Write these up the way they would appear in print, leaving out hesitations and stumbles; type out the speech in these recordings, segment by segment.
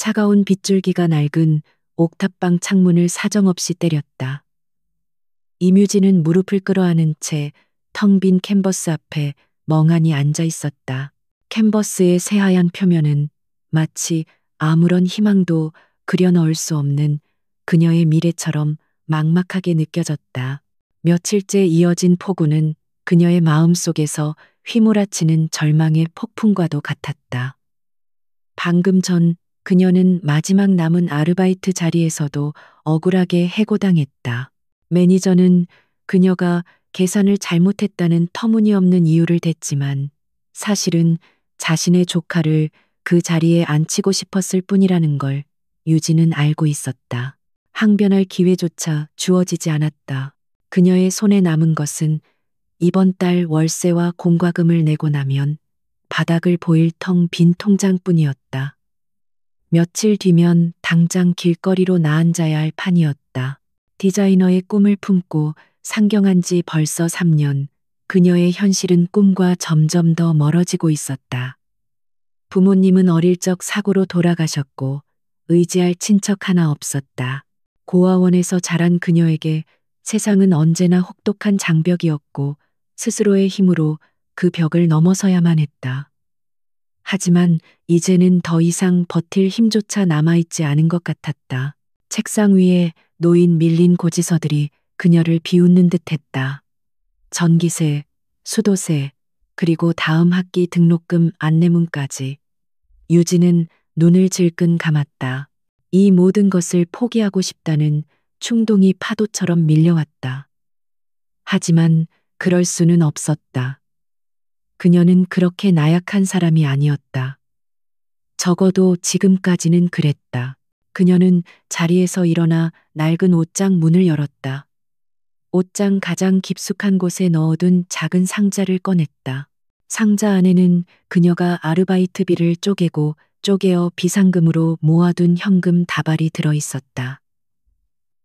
차가운 빗줄기가 낡은 옥탑방 창문을 사정없이 때렸다. 이뮤진은 무릎을 끌어안은 채 텅 빈 캔버스 앞에 멍하니 앉아 있었다. 캔버스의 새하얀 표면은 마치 아무런 희망도 그려 넣을 수 없는 그녀의 미래처럼 막막하게 느껴졌다. 며칠째 이어진 폭우는 그녀의 마음속에서 휘몰아치는 절망의 폭풍과도 같았다. 방금 전 그녀는 마지막 남은 아르바이트 자리에서도 억울하게 해고당했다. 매니저는 그녀가 계산을 잘못했다는 터무니없는 이유를 댔지만 사실은 자신의 조카를 그 자리에 앉히고 싶었을 뿐이라는 걸 유진은 알고 있었다. 항변할 기회조차 주어지지 않았다. 그녀의 손에 남은 것은 이번 달 월세와 공과금을 내고 나면 바닥을 보일 텅 빈 통장뿐이었다. 며칠 뒤면 당장 길거리로 나앉아야 할 판이었다. 디자이너의 꿈을 품고 상경한 지 벌써 3년, 그녀의 현실은 꿈과 점점 더 멀어지고 있었다. 부모님은 어릴 적 사고로 돌아가셨고 의지할 친척 하나 없었다. 고아원에서 자란 그녀에게 세상은 언제나 혹독한 장벽이었고 스스로의 힘으로 그 벽을 넘어서야만 했다. 하지만 이제는 더 이상 버틸 힘조차 남아있지 않은 것 같았다. 책상 위에 놓인 밀린 고지서들이 그녀를 비웃는 듯했다. 전기세, 수도세, 그리고 다음 학기 등록금 안내문까지. 유진은 눈을 질끈 감았다. 이 모든 것을 포기하고 싶다는 충동이 파도처럼 밀려왔다. 하지만 그럴 수는 없었다. 그녀는 그렇게 나약한 사람이 아니었다. 적어도 지금까지는 그랬다. 그녀는 자리에서 일어나 낡은 옷장 문을 열었다. 옷장 가장 깊숙한 곳에 넣어둔 작은 상자를 꺼냈다. 상자 안에는 그녀가 아르바이트비를 쪼개고 쪼개어 비상금으로 모아둔 현금 다발이 들어있었다.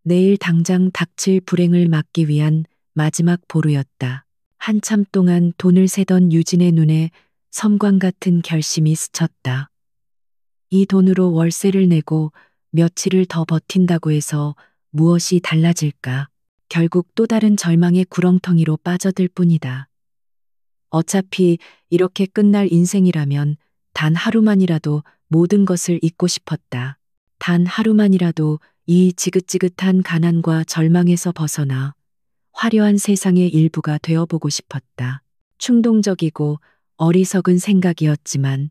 내일 당장 닥칠 불행을 막기 위한 마지막 보루였다. 한참 동안 돈을 세던 유진의 눈에 섬광 같은 결심이 스쳤다. 이 돈으로 월세를 내고 며칠을 더 버틴다고 해서 무엇이 달라질까? 결국 또 다른 절망의 구렁텅이로 빠져들 뿐이다. 어차피 이렇게 끝날 인생이라면 단 하루만이라도 모든 것을 잊고 싶었다. 단 하루만이라도 이 지긋지긋한 가난과 절망에서 벗어나 화려한 세상의 일부가 되어보고 싶었다. 충동적이고 어리석은 생각이었지만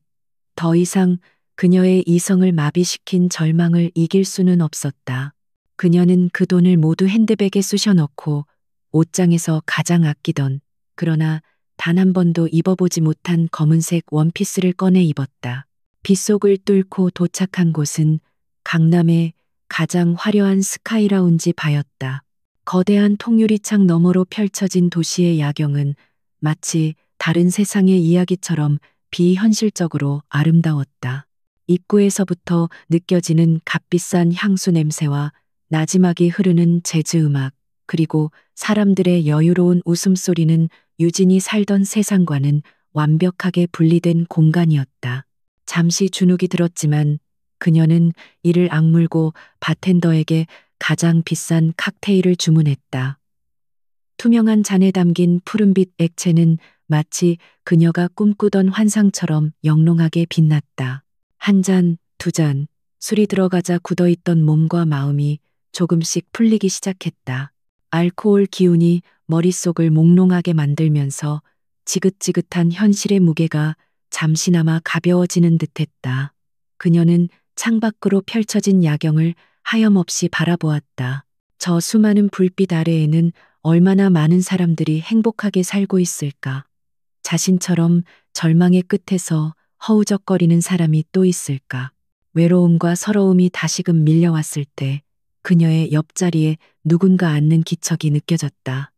더 이상 그녀의 이성을 마비시킨 절망을 이길 수는 없었다. 그녀는 그 돈을 모두 핸드백에 쑤셔넣고 옷장에서 가장 아끼던 그러나 단 한 번도 입어보지 못한 검은색 원피스를 꺼내 입었다. 빗속을 뚫고 도착한 곳은 강남의 가장 화려한 스카이라운지 바였다. 거대한 통유리창 너머로 펼쳐진 도시의 야경은 마치 다른 세상의 이야기처럼 비현실적으로 아름다웠다. 입구에서부터 느껴지는 값비싼 향수 냄새와 나지막이 흐르는 재즈 음악, 그리고 사람들의 여유로운 웃음소리는 유진이 살던 세상과는 완벽하게 분리된 공간이었다. 잠시 주눅이 들었지만 그녀는 이를 악물고 바텐더에게 가장 비싼 칵테일을 주문했다. 투명한 잔에 담긴 푸른빛 액체는 마치 그녀가 꿈꾸던 환상처럼 영롱하게 빛났다. 한 잔, 두 잔, 술이 들어가자 굳어있던 몸과 마음이 조금씩 풀리기 시작했다. 알코올 기운이 머릿속을 몽롱하게 만들면서 지긋지긋한 현실의 무게가 잠시나마 가벼워지는 듯했다. 그녀는 창밖으로 펼쳐진 야경을 하염없이 바라보았다. 저 수많은 불빛 아래에는 얼마나 많은 사람들이 행복하게 살고 있을까? 자신처럼 절망의 끝에서 허우적거리는 사람이 또 있을까? 외로움과 서러움이 다시금 밀려왔을 때 그녀의 옆자리에 누군가 앉는 기척이 느껴졌다.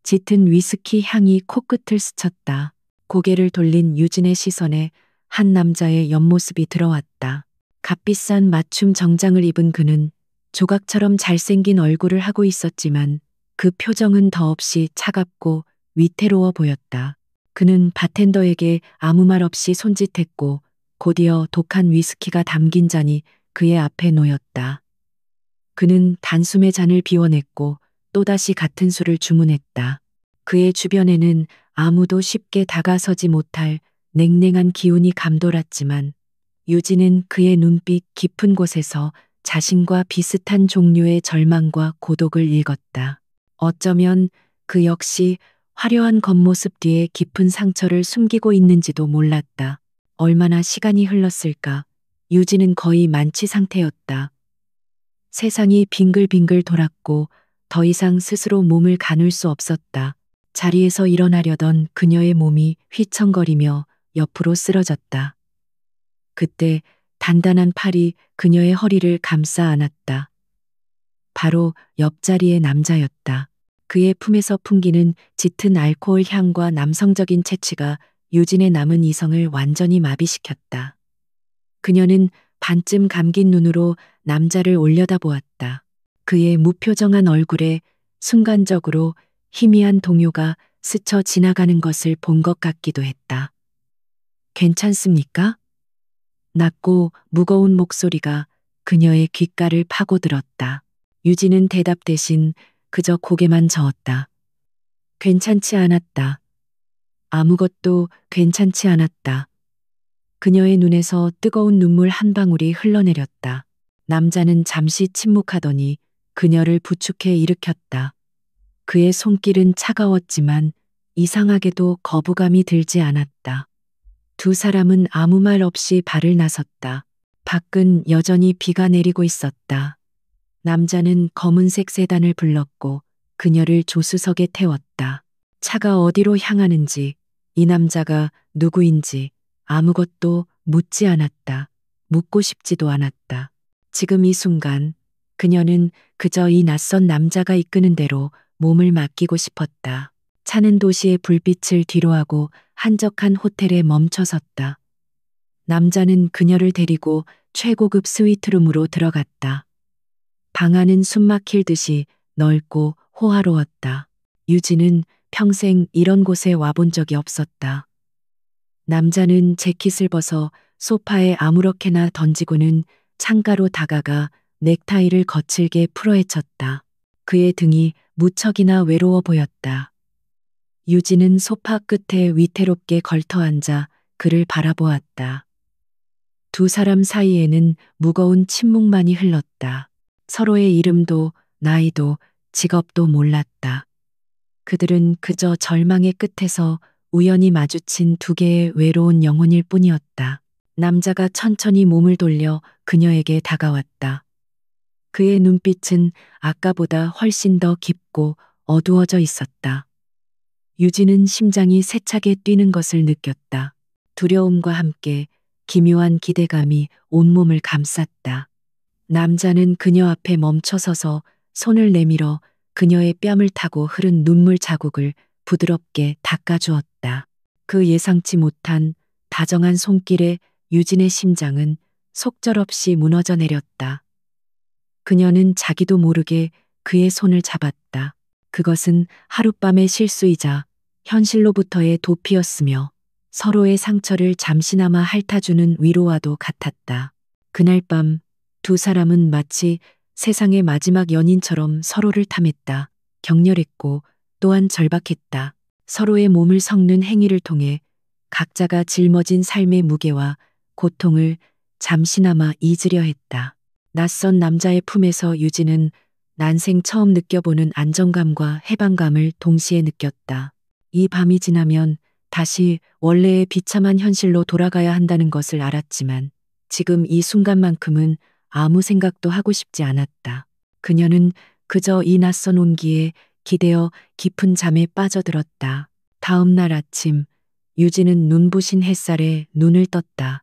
짙은 위스키 향이 코끝을 스쳤다. 고개를 돌린 유진의 시선에 한 남자의 옆모습이 들어왔다. 값비싼 맞춤 정장을 입은 그는 조각처럼 잘생긴 얼굴을 하고 있었지만 그 표정은 더없이 차갑고 위태로워 보였다. 그는 바텐더에게 아무 말 없이 손짓했고 곧이어 독한 위스키가 담긴 잔이 그의 앞에 놓였다. 그는 단숨에 잔을 비워냈고 또다시 같은 술을 주문했다. 그의 주변에는 아무도 쉽게 다가서지 못할 냉랭한 기운이 감돌았지만 유진은 그의 눈빛 깊은 곳에서 자신과 비슷한 종류의 절망과 고독을 읽었다. 어쩌면 그 역시 화려한 겉모습 뒤에 깊은 상처를 숨기고 있는지도 몰랐다. 얼마나 시간이 흘렀을까? 유진은 거의 만취 상태였다. 세상이 빙글빙글 돌았고 더 이상 스스로 몸을 가눌 수 없었다. 자리에서 일어나려던 그녀의 몸이 휘청거리며 옆으로 쓰러졌다. 그때 단단한 팔이 그녀의 허리를 감싸 안았다. 바로 옆자리의 남자였다. 그의 품에서 풍기는 짙은 알코올 향과 남성적인 채취가 유진의 남은 이성을 완전히 마비시켰다. 그녀는 반쯤 감긴 눈으로 남자를 올려다보았다. 그의 무표정한 얼굴에 순간적으로 희미한 동요가 스쳐 지나가는 것을 본 것 같기도 했다. 괜찮습니까? 낮고 무거운 목소리가 그녀의 귓가를 파고들었다. 유진은 대답 대신 그저 고개만 저었다. 괜찮지 않았다. 아무것도 괜찮지 않았다. 그녀의 눈에서 뜨거운 눈물 한 방울이 흘러내렸다. 남자는 잠시 침묵하더니 그녀를 부축해 일으켰다. 그의 손길은 차가웠지만 이상하게도 거부감이 들지 않았다. 두 사람은 아무 말 없이 발을 나섰다. 밖은 여전히 비가 내리고 있었다. 남자는 검은색 세단을 불렀고 그녀를 조수석에 태웠다. 차가 어디로 향하는지, 이 남자가 누구인지 아무것도 묻지 않았다. 묻고 싶지도 않았다. 지금 이 순간 그녀는 그저 이 낯선 남자가 이끄는 대로 몸을 맡기고 싶었다. 차는 도시의 불빛을 뒤로하고 한적한 호텔에 멈춰섰다. 남자는 그녀를 데리고 최고급 스위트룸으로 들어갔다. 방 안은 숨막힐 듯이 넓고 호화로웠다. 유진은 평생 이런 곳에 와본 적이 없었다. 남자는 재킷을 벗어 소파에 아무렇게나 던지고는 창가로 다가가 넥타이를 거칠게 풀어헤쳤다. 그의 등이 무척이나 외로워 보였다. 유진은 소파 끝에 위태롭게 걸터 앉아 그를 바라보았다. 두 사람 사이에는 무거운 침묵만이 흘렀다. 서로의 이름도 나이도 직업도 몰랐다. 그들은 그저 절망의 끝에서 우연히 마주친 두 개의 외로운 영혼일 뿐이었다. 남자가 천천히 몸을 돌려 그녀에게 다가왔다. 그의 눈빛은 아까보다 훨씬 더 깊고 어두워져 있었다. 유진은 심장이 세차게 뛰는 것을 느꼈다. 두려움과 함께 기묘한 기대감이 온몸을 감쌌다. 남자는 그녀 앞에 멈춰서서 손을 내밀어 그녀의 뺨을 타고 흐른 눈물 자국을 부드럽게 닦아주었다. 그 예상치 못한 다정한 손길에 유진의 심장은 속절없이 무너져 내렸다. 그녀는 자기도 모르게 그의 손을 잡았다. 그것은 하룻밤의 실수이자 현실로부터의 도피였으며 서로의 상처를 잠시나마 핥아주는 위로와도 같았다. 그날 밤 두 사람은 마치 세상의 마지막 연인처럼 서로를 탐했다. 격렬했고 또한 절박했다. 서로의 몸을 섞는 행위를 통해 각자가 짊어진 삶의 무게와 고통을 잠시나마 잊으려 했다. 낯선 남자의 품에서 유진은 난생 처음 느껴보는 안정감과 해방감을 동시에 느꼈다. 이 밤이 지나면 다시 원래의 비참한 현실로 돌아가야 한다는 것을 알았지만 지금 이 순간만큼은 아무 생각도 하고 싶지 않았다. 그녀는 그저 이 낯선 온기에 기대어 깊은 잠에 빠져들었다. 다음 날 아침 유진은 눈부신 햇살에 눈을 떴다.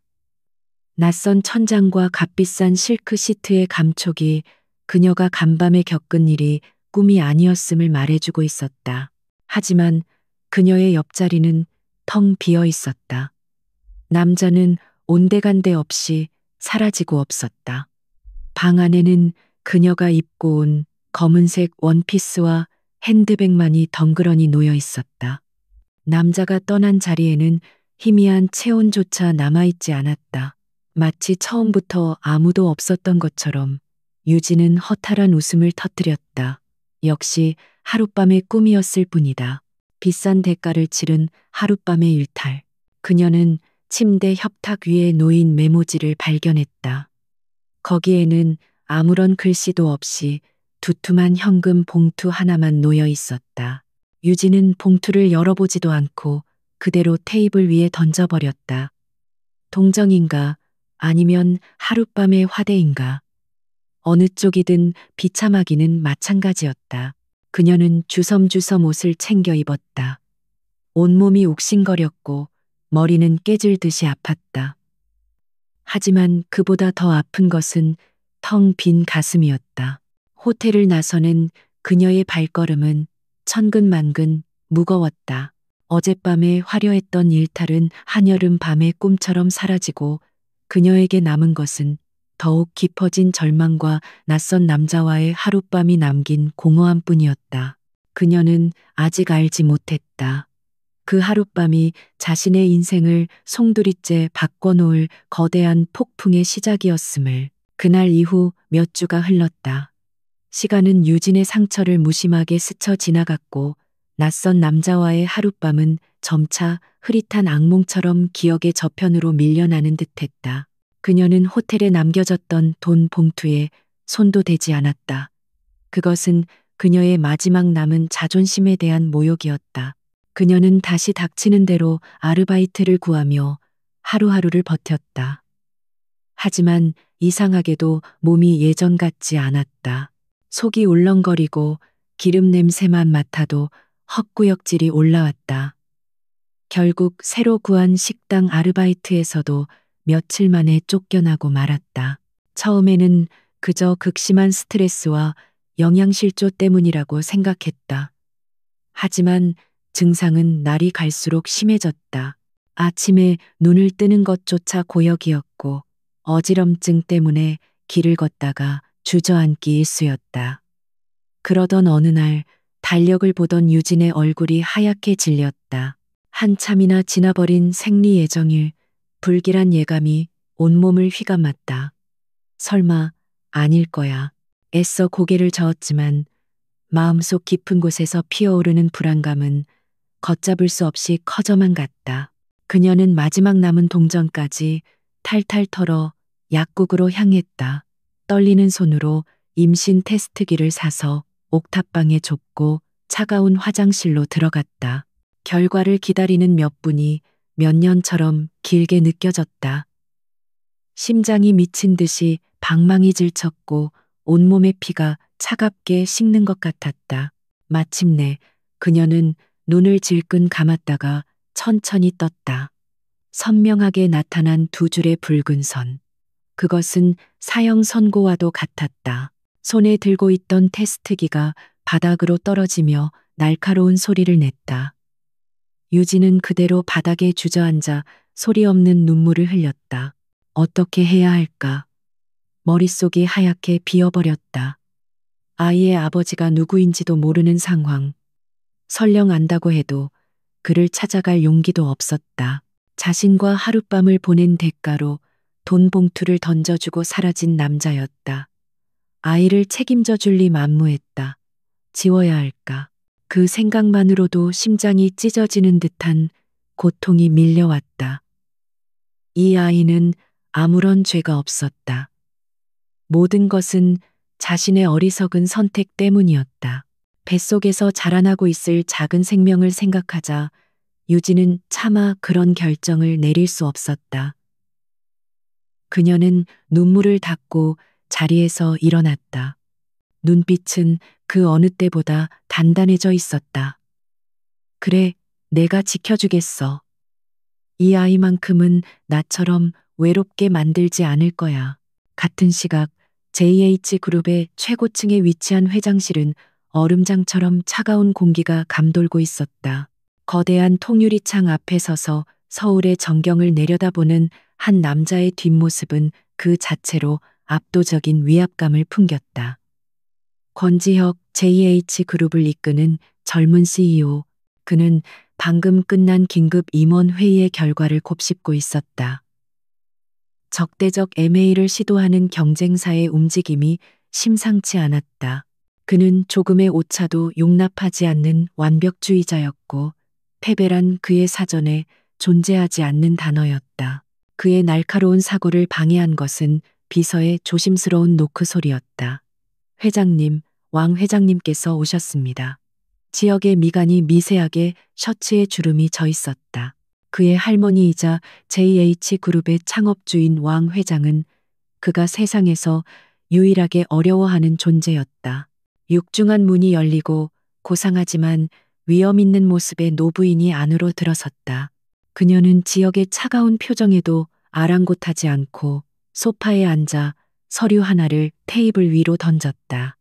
낯선 천장과 값비싼 실크 시트의 감촉이 그녀가 간밤에 겪은 일이 꿈이 아니었음을 말해주고 있었다. 하지만 그녀의 옆자리는 텅 비어 있었다. 남자는 온데간데 없이 사라지고 없었다. 방 안에는 그녀가 입고 온 검은색 원피스와 핸드백만이 덩그러니 놓여 있었다. 남자가 떠난 자리에는 희미한 체온조차 남아있지 않았다. 마치 처음부터 아무도 없었던 것처럼 유진은 허탈한 웃음을 터뜨렸다. 역시 하룻밤의 꿈이었을 뿐이다. 비싼 대가를 치른 하룻밤의 일탈. 그녀는 침대 협탁 위에 놓인 메모지를 발견했다. 거기에는 아무런 글씨도 없이 두툼한 현금 봉투 하나만 놓여 있었다. 유진은 봉투를 열어보지도 않고 그대로 테이블 위에 던져버렸다. 동정인가 아니면 하룻밤의 화대인가. 어느 쪽이든 비참하기는 마찬가지였다. 그녀는 주섬주섬 옷을 챙겨 입었다. 온몸이 욱신거렸고 머리는 깨질 듯이 아팠다. 하지만 그보다 더 아픈 것은 텅 빈 가슴이었다. 호텔을 나서는 그녀의 발걸음은 천근만근 무거웠다. 어젯밤에 화려했던 일탈은 한여름 밤의 꿈처럼 사라지고 그녀에게 남은 것은 더욱 깊어진 절망과 낯선 남자와의 하룻밤이 남긴 공허함뿐이었다. 그녀는 아직 알지 못했다. 그 하룻밤이 자신의 인생을 송두리째 바꿔놓을 거대한 폭풍의 시작이었음을. 그날 이후 몇 주가 흘렀다. 시간은 유진의 상처를 무심하게 스쳐 지나갔고 낯선 남자와의 하룻밤은 점차 흐릿한 악몽처럼 기억의 저편으로 밀려나는 듯했다. 그녀는 호텔에 남겨졌던 돈 봉투에 손도 대지 않았다. 그것은 그녀의 마지막 남은 자존심에 대한 모욕이었다. 그녀는 다시 닥치는 대로 아르바이트를 구하며 하루하루를 버텼다. 하지만 이상하게도 몸이 예전 같지 않았다. 속이 울렁거리고 기름 냄새만 맡아도 헛구역질이 올라왔다. 결국 새로 구한 식당 아르바이트에서도 며칠 만에 쫓겨나고 말았다. 처음에는 그저 극심한 스트레스와 영양실조 때문이라고 생각했다. 하지만 증상은 날이 갈수록 심해졌다. 아침에 눈을 뜨는 것조차 고역이었고 어지럼증 때문에 길을 걷다가 주저앉기 일쑤였다. 그러던 어느 날 달력을 보던 유진의 얼굴이 하얗게 질렸다. 한참이나 지나버린 생리 예정일, 불길한 예감이 온몸을 휘감았다. 설마 아닐 거야. 애써 고개를 저었지만 마음속 깊은 곳에서 피어오르는 불안감은 걷잡을 수 없이 커져만 갔다. 그녀는 마지막 남은 동전까지 탈탈 털어 약국으로 향했다. 떨리는 손으로 임신 테스트기를 사서 옥탑방에 좁고 차가운 화장실로 들어갔다. 결과를 기다리는 몇 분이 몇 년처럼 길게 느껴졌다. 심장이 미친 듯이 방망이 질쳤고 온몸의 피가 차갑게 식는 것 같았다. 마침내 그녀는 눈을 질끈 감았다가 천천히 떴다. 선명하게 나타난 두 줄의 붉은 선. 그것은 사형 선고와도 같았다. 손에 들고 있던 테스트기가 바닥으로 떨어지며 날카로운 소리를 냈다. 유진은 그대로 바닥에 주저앉아 소리 없는 눈물을 흘렸다. 어떻게 해야 할까? 머릿속이 하얗게 비어버렸다. 아이의 아버지가 누구인지도 모르는 상황. 설령 안다고 해도 그를 찾아갈 용기도 없었다. 자신과 하룻밤을 보낸 대가로 돈 봉투를 던져주고 사라진 남자였다. 아이를 책임져 줄 리 만무했다. 지워야 할까? 그 생각만으로도 심장이 찢어지는 듯한 고통이 밀려왔다. 이 아이는 아무런 죄가 없었다. 모든 것은 자신의 어리석은 선택 때문이었다. 뱃속에서 자라나고 있을 작은 생명을 생각하자 유진은 차마 그런 결정을 내릴 수 없었다. 그녀는 눈물을 닦고 자리에서 일어났다. 눈빛은 그 어느 때보다 단단해져 있었다. 그래, 내가 지켜주겠어. 이 아이만큼은 나처럼 외롭게 만들지 않을 거야. 같은 시각 JH그룹의 최고층에 위치한 회장실은 얼음장처럼 차가운 공기가 감돌고 있었다. 거대한 통유리창 앞에 서서 서울의 전경을 내려다보는 한 남자의 뒷모습은 그 자체로 압도적인 위압감을 풍겼다. 권지혁 JH그룹을 이끄는 젊은 CEO. 그는 방금 끝난 긴급 임원 회의의 결과를 곱씹고 있었다. 적대적 M&A를 시도하는 경쟁사의 움직임이 심상치 않았다. 그는 조금의 오차도 용납하지 않는 완벽주의자였고 패배란 그의 사전에 존재하지 않는 단어였다. 그의 날카로운 사고를 방해한 것은 비서의 조심스러운 노크 소리였다. 회장님, 왕 회장님께서 오셨습니다. 지역의 미간이 미세하게 셔츠에 주름이 져 있었다. 그의 할머니이자 JH그룹의 창업주인 왕 회장은 그가 세상에서 유일하게 어려워하는 존재였다. 육중한 문이 열리고 고상하지만 위험 있는 모습의 노부인이 안으로 들어섰다. 그녀는 지역의 차가운 표정에도 아랑곳하지 않고 소파에 앉아 서류 하나를 테이블 위로 던졌다.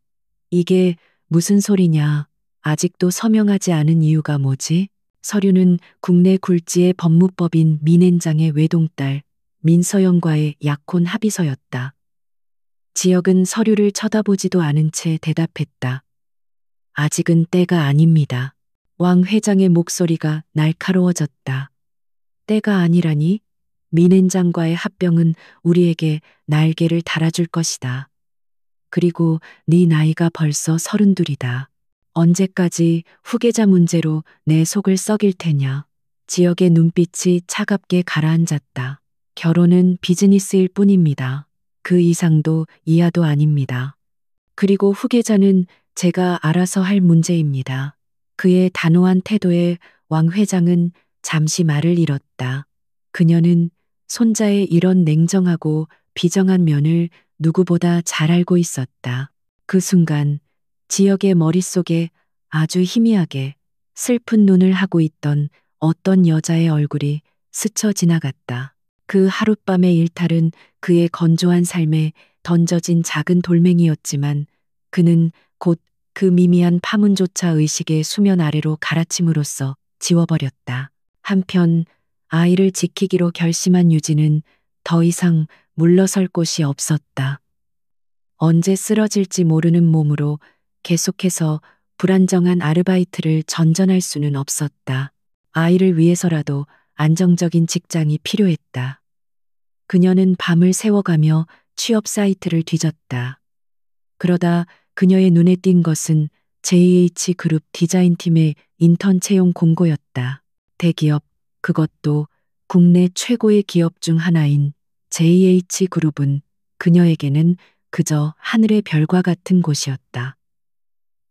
이게 무슨 소리냐? 아직도 서명하지 않은 이유가 뭐지? 서류는 국내 굴지의 법무법인 민앤장의 외동딸 민서영과의 약혼 합의서였다. 지역은 서류를 쳐다보지도 않은 채 대답했다. 아직은 때가 아닙니다. 왕 회장의 목소리가 날카로워졌다. 때가 아니라니? 민앤장과의 합병은 우리에게 날개를 달아줄 것이다. 그리고 네 나이가 벌써 32이다. 언제까지 후계자 문제로 내 속을 썩일 테냐. 지역의 눈빛이 차갑게 가라앉았다. 결혼은 비즈니스일 뿐입니다. 그 이상도 이하도 아닙니다. 그리고 후계자는 제가 알아서 할 문제입니다. 그의 단호한 태도에 왕 회장은 잠시 말을 잃었다. 그녀는 손자의 이런 냉정하고 비정한 면을 누구보다 잘 알고 있었다. 그 순간 지역의 머릿속에 아주 희미하게 슬픈 눈을 하고 있던 어떤 여자의 얼굴이 스쳐 지나갔다. 그 하룻밤의 일탈은 그의 건조한 삶에 던져진 작은 돌멩이였지만 그는 곧 그 미미한 파문조차 의식의 수면 아래로 갈아침으로써 지워버렸다. 한편 아이를 지키기로 결심한 유진은 더 이상 물러설 곳이 없었다. 언제 쓰러질지 모르는 몸으로 계속해서 불안정한 아르바이트를 전전할 수는 없었다. 아이를 위해서라도 안정적인 직장이 필요했다. 그녀는 밤을 새워가며 취업 사이트를 뒤졌다. 그러다 그녀의 눈에 띈 것은 JH그룹 디자인팀의 인턴 채용 공고였다. 대기업, 그것도 국내 최고의 기업 중 하나인 JH그룹은 그녀에게는 그저 하늘의 별과 같은 곳이었다.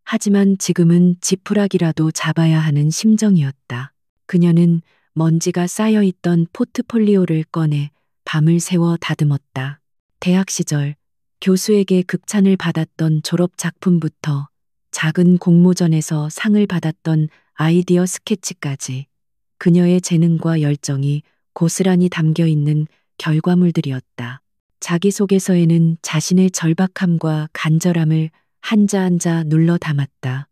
하지만 지금은 지푸라기라도 잡아야 하는 심정이었다. 그녀는 먼지가 쌓여있던 포트폴리오를 꺼내 밤을 새워 다듬었다. 대학 시절 교수에게 극찬을 받았던 졸업 작품부터 작은 공모전에서 상을 받았던 아이디어 스케치까지 그녀의 재능과 열정이 고스란히 담겨 있는 결과물들이었다. 자기소개서에는 자신의 절박함과 간절함을 한자 한자 눌러 담았다.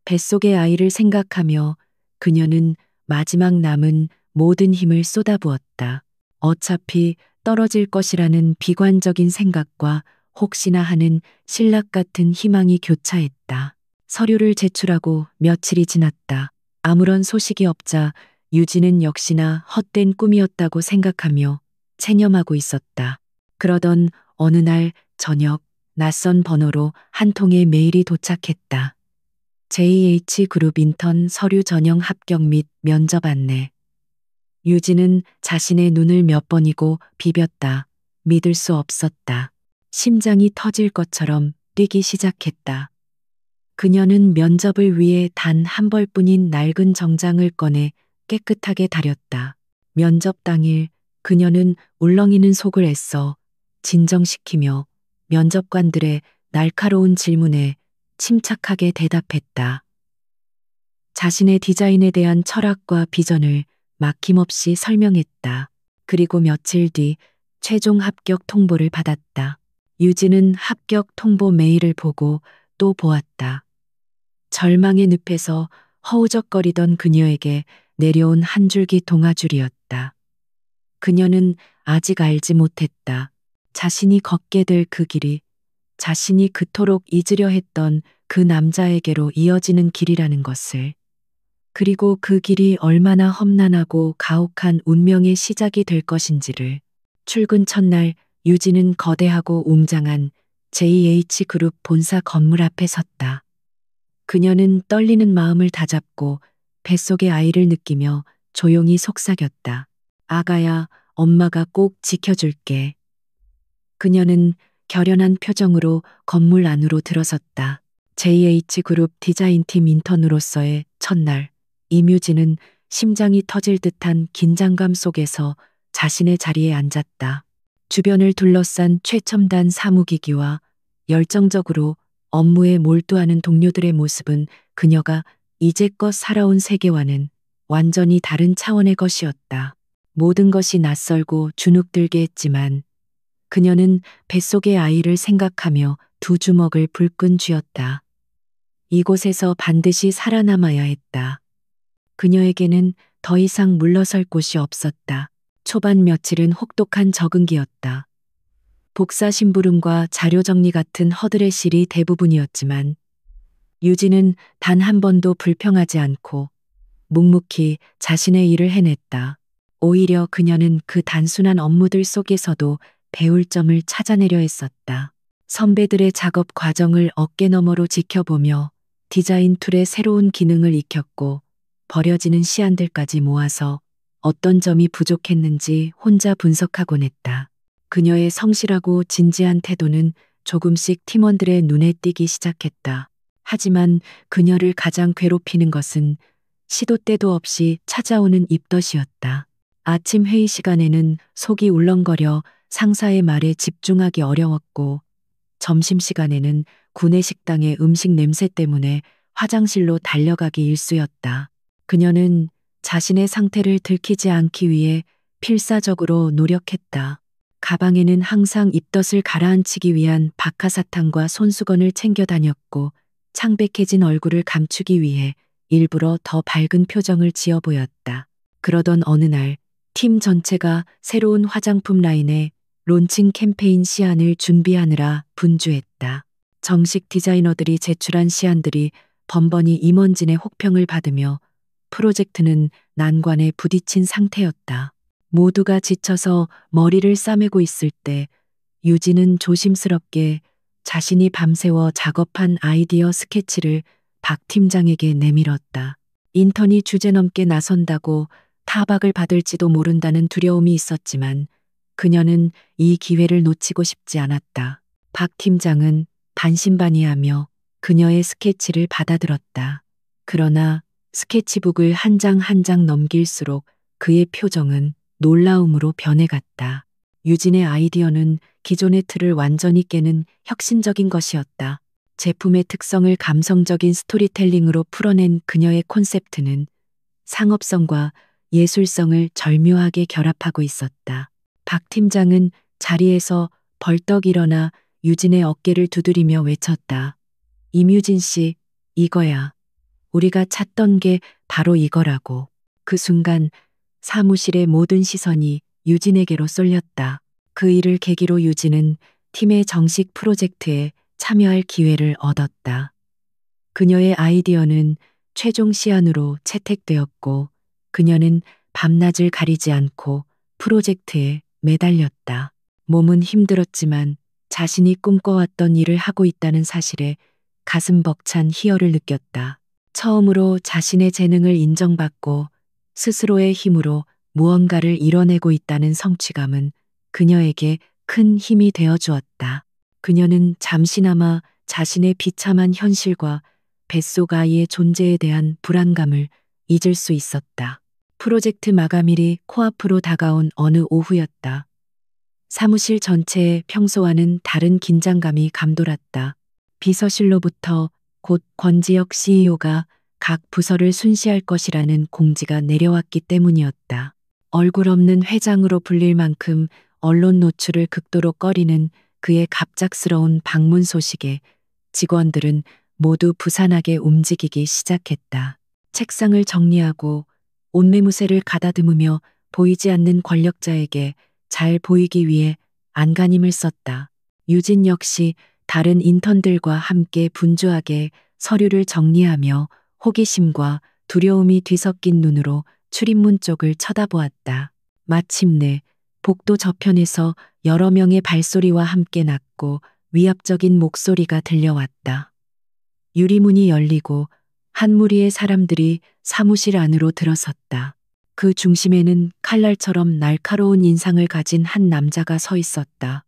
뱃속의 아이를 생각하며 그녀는 마지막 남은 모든 힘을 쏟아부었다. 어차피 떨어질 것이라는 비관적인 생각과 혹시나 하는 신락 같은 희망이 교차했다. 서류를 제출하고 며칠이 지났다. 아무런 소식이 없자 유진은 역시나 헛된 꿈이었다고 생각하며 체념하고 있었다. 그러던 어느 날 저녁 낯선 번호로 한 통의 메일이 도착했다. JH그룹 인턴 서류 전형 합격 및 면접 안내. 유진은 자신의 눈을 몇 번이고 비볐다. 믿을 수 없었다. 심장이 터질 것처럼 뛰기 시작했다. 그녀는 면접을 위해 단 한 벌뿐인 낡은 정장을 꺼내 깨끗하게 다렸다. 면접 당일 그녀는 울렁이는 속을 애써 진정시키며 면접관들의 날카로운 질문에 침착하게 대답했다. 자신의 디자인에 대한 철학과 비전을 막힘없이 설명했다. 그리고 며칠 뒤 최종 합격 통보를 받았다. 유진은 합격 통보 메일을 보고 또 보았다. 절망의 늪에서 허우적거리던 그녀에게 내려온 한 줄기 동아줄이었다. 그녀는 아직 알지 못했다. 자신이 걷게 될 그 길이 자신이 그토록 잊으려 했던 그 남자에게로 이어지는 길이라는 것을. 그리고 그 길이 얼마나 험난하고 가혹한 운명의 시작이 될 것인지를. 출근 첫날 유진은 거대하고 웅장한 JH그룹 본사 건물 앞에 섰다. 그녀는 떨리는 마음을 다잡고 뱃속의 아이를 느끼며 조용히 속삭였다. 아가야, 엄마가 꼭 지켜줄게. 그녀는 결연한 표정으로 건물 안으로 들어섰다. JH그룹 디자인팀 인턴으로서의 첫날, 이뮤진은 심장이 터질 듯한 긴장감 속에서 자신의 자리에 앉았다. 주변을 둘러싼 최첨단 사무기기와 열정적으로 업무에 몰두하는 동료들의 모습은 그녀가 이제껏 살아온 세계와는 완전히 다른 차원의 것이었다. 모든 것이 낯설고 주눅들게 했지만 그녀는 뱃속의 아이를 생각하며 두 주먹을 불끈 쥐었다. 이곳에서 반드시 살아남아야 했다. 그녀에게는 더 이상 물러설 곳이 없었다. 초반 며칠은 혹독한 적응기였다. 복사 심부름과 자료 정리 같은 허드렛 일이 대부분이었지만 유진은 단 한 번도 불평하지 않고 묵묵히 자신의 일을 해냈다. 오히려 그녀는 그 단순한 업무들 속에서도 배울 점을 찾아내려 했었다. 선배들의 작업 과정을 어깨너머로 지켜보며 디자인 툴의 새로운 기능을 익혔고 버려지는 시안들까지 모아서 어떤 점이 부족했는지 혼자 분석하곤 했다. 그녀의 성실하고 진지한 태도는 조금씩 팀원들의 눈에 띄기 시작했다. 하지만 그녀를 가장 괴롭히는 것은 시도 때도 없이 찾아오는 입덧이었다. 아침 회의 시간에는 속이 울렁거려 상사의 말에 집중하기 어려웠고 점심시간에는 구내 식당의 음식 냄새 때문에 화장실로 달려가기 일쑤였다. 그녀는 자신의 상태를 들키지 않기 위해 필사적으로 노력했다. 가방에는 항상 입덧을 가라앉히기 위한 박하사탕과 손수건을 챙겨 다녔고 창백해진 얼굴을 감추기 위해 일부러 더 밝은 표정을 지어 보였다. 그러던 어느 날 팀 전체가 새로운 화장품 라인의 론칭 캠페인 시안을 준비하느라 분주했다. 정식 디자이너들이 제출한 시안들이 번번이 임원진의 혹평을 받으며 프로젝트는 난관에 부딪힌 상태였다. 모두가 지쳐서 머리를 싸매고 있을 때 유진은 조심스럽게 자신이 밤새워 작업한 아이디어 스케치를 박 팀장에게 내밀었다. 인턴이 주제넘게 나선다고 타박을 받을지도 모른다는 두려움이 있었지만 그녀는 이 기회를 놓치고 싶지 않았다. 박 팀장은 반신반의하며 그녀의 스케치를 받아들었다. 그러나 스케치북을 한 장 한 장 넘길수록 그의 표정은 놀라움으로 변해갔다. 유진의 아이디어는 기존의 틀을 완전히 깨는 혁신적인 것이었다. 제품의 특성을 감성적인 스토리텔링으로 풀어낸 그녀의 콘셉트는 상업성과 예술성을 절묘하게 결합하고 있었다. 박 팀장은 자리에서 벌떡 일어나 유진의 어깨를 두드리며 외쳤다. 임유진 씨, 이거야. 우리가 찾던 게 바로 이거라고. 그 순간 사무실의 모든 시선이 유진에게로 쏠렸다. 그 일을 계기로 유진은 팀의 정식 프로젝트에 참여할 기회를 얻었다. 그녀의 아이디어는 최종 시안으로 채택되었고 그녀는 밤낮을 가리지 않고 프로젝트에 매달렸다. 몸은 힘들었지만 자신이 꿈꿔왔던 일을 하고 있다는 사실에 가슴 벅찬 희열을 느꼈다. 처음으로 자신의 재능을 인정받고 스스로의 힘으로 무언가를 이뤄내고 있다는 성취감은 그녀에게 큰 힘이 되어 주었다. 그녀는 잠시나마 자신의 비참한 현실과 뱃속 아이의 존재에 대한 불안감을 잊을 수 있었다. 프로젝트 마감일이 코앞으로 다가온 어느 오후였다. 사무실 전체에 평소와는 다른 긴장감이 감돌았다. 비서실로부터 곧 권지혁 CEO가 각 부서를 순시할 것이라는 공지가 내려왔기 때문이었다. 얼굴 없는 회장으로 불릴 만큼 언론 노출을 극도로 꺼리는 그의 갑작스러운 방문 소식에 직원들은 모두 부산하게 움직이기 시작했다. 책상을 정리하고 옷매무새를 가다듬으며 보이지 않는 권력자에게 잘 보이기 위해 안간힘을 썼다. 유진 역시 다른 인턴들과 함께 분주하게 서류를 정리하며 호기심과 두려움이 뒤섞인 눈으로 출입문 쪽을 쳐다보았다. 마침내 복도 저편에서 여러 명의 발소리와 함께 낮고 위압적인 목소리가 들려왔다. 유리문이 열리고 한 무리의 사람들이 사무실 안으로 들어섰다. 그 중심에는 칼날처럼 날카로운 인상을 가진 한 남자가 서 있었다.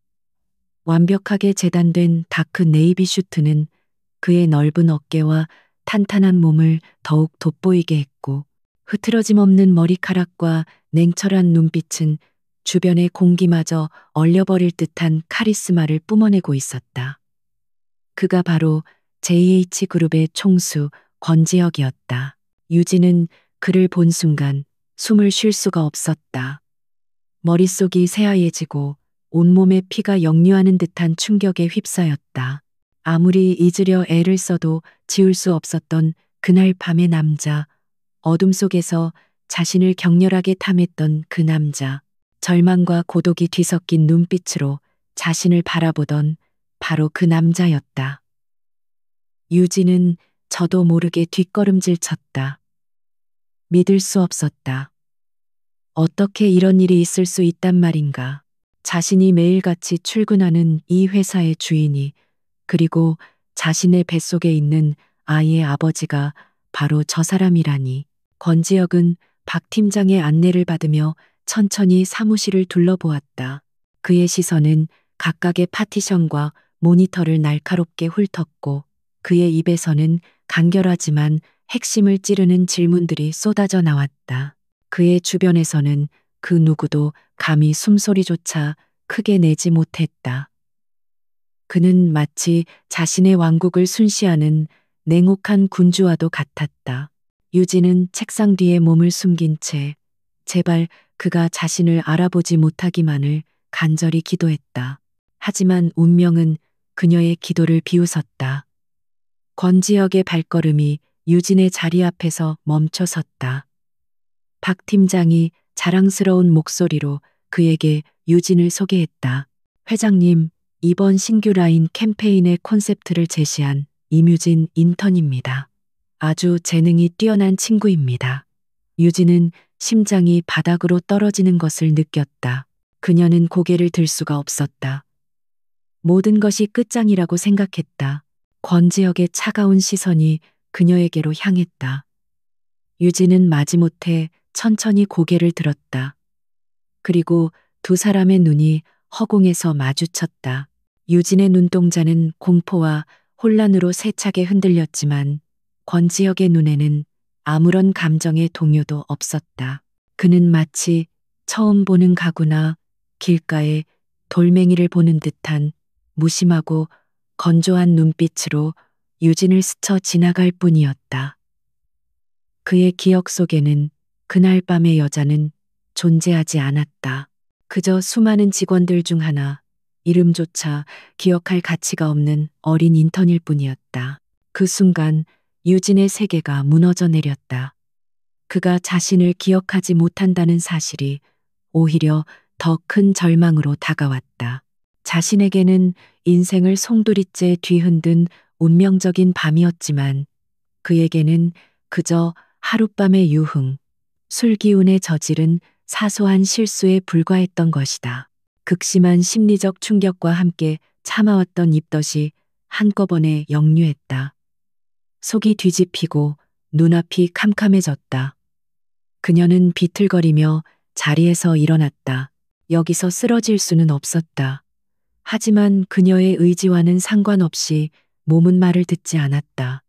완벽하게 재단된 다크 네이비 슈트는 그의 넓은 어깨와 탄탄한 몸을 더욱 돋보이게 했고, 흐트러짐 없는 머리카락과 냉철한 눈빛은 주변의 공기마저 얼려버릴 듯한 카리스마를 뿜어내고 있었다. 그가 바로 JH그룹의 총수 권지혁이었다. 유진은 그를 본 순간 숨을 쉴 수가 없었다. 머릿속이 새하얘지고 온몸에 피가 역류하는 듯한 충격에 휩싸였다. 아무리 잊으려 애를 써도 지울 수 없었던 그날 밤의 남자, 어둠 속에서 자신을 격렬하게 탐했던 그 남자, 절망과 고독이 뒤섞인 눈빛으로 자신을 바라보던 바로 그 남자였다. 유진은 저도 모르게 뒷걸음질 쳤다. 믿을 수 없었다. 어떻게 이런 일이 있을 수 있단 말인가. 자신이 매일같이 출근하는 이 회사의 주인이, 그리고 자신의 뱃속에 있는 아이의 아버지가 바로 저 사람이라니. 권지혁은 박 팀장의 안내를 받으며 천천히 사무실을 둘러보았다. 그의 시선은 각각의 파티션과 모니터를 날카롭게 훑었고, 그의 입에서는 간결하지만 핵심을 찌르는 질문들이 쏟아져 나왔다. 그의 주변에서는 그 누구도 감히 숨소리조차 크게 내지 못했다. 그는 마치 자신의 왕국을 순시하는 냉혹한 군주와도 같았다. 유진은 책상 뒤에 몸을 숨긴 채 제발 그가 자신을 알아보지 못하기만을 간절히 기도했다. 하지만 운명은 그녀의 기도를 비웃었다. 권지혁의 발걸음이 유진의 자리 앞에서 멈춰섰다. 박 팀장이 자랑스러운 목소리로 그에게 유진을 소개했다. 회장님, 이번 신규 라인 캠페인의 콘셉트를 제시한 임유진 인턴입니다. 아주 재능이 뛰어난 친구입니다. 유진은 심장이 바닥으로 떨어지는 것을 느꼈다. 그녀는 고개를 들 수가 없었다. 모든 것이 끝장이라고 생각했다. 권지혁의 차가운 시선이 그녀에게로 향했다. 유진은 마지못해 천천히 고개를 들었다. 그리고 두 사람의 눈이 허공에서 마주쳤다. 유진의 눈동자는 공포와 혼란으로 세차게 흔들렸지만 권지혁의 눈에는 아무런 감정의 동요도 없었다. 그는 마치 처음 보는 가구나 길가에 돌멩이를 보는 듯한 무심하고 건조한 눈빛으로 유진을 스쳐 지나갈 뿐이었다. 그의 기억 속에는 그날 밤의 여자는 존재하지 않았다. 그저 수많은 직원들 중 하나, 이름조차 기억할 가치가 없는 어린 인턴일 뿐이었다. 그 순간 유진의 세계가 무너져 내렸다. 그가 자신을 기억하지 못한다는 사실이 오히려 더 큰 절망으로 다가왔다. 자신에게는 인생을 송두리째 뒤흔든 운명적인 밤이었지만 그에게는 그저 하룻밤의 유흥, 술기운에 저지른 사소한 실수에 불과했던 것이다. 극심한 심리적 충격과 함께 참아왔던 입덧이 한꺼번에 역류했다. 속이 뒤집히고 눈앞이 캄캄해졌다. 그녀는 비틀거리며 자리에서 일어났다. 여기서 쓰러질 수는 없었다. 하지만 그녀의 의지와는 상관없이 몸은 말을 듣지 않았다.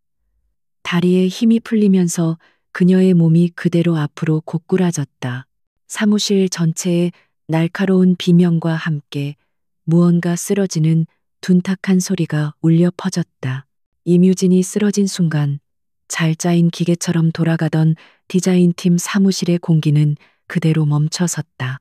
다리에 힘이 풀리면서 그녀의 몸이 그대로 앞으로 고꾸라졌다. 사무실 전체에 날카로운 비명과 함께 무언가 쓰러지는 둔탁한 소리가 울려 퍼졌다. 임유진이 쓰러진 순간 잘 짜인 기계처럼 돌아가던 디자인팀 사무실의 공기는 그대로 멈춰섰다.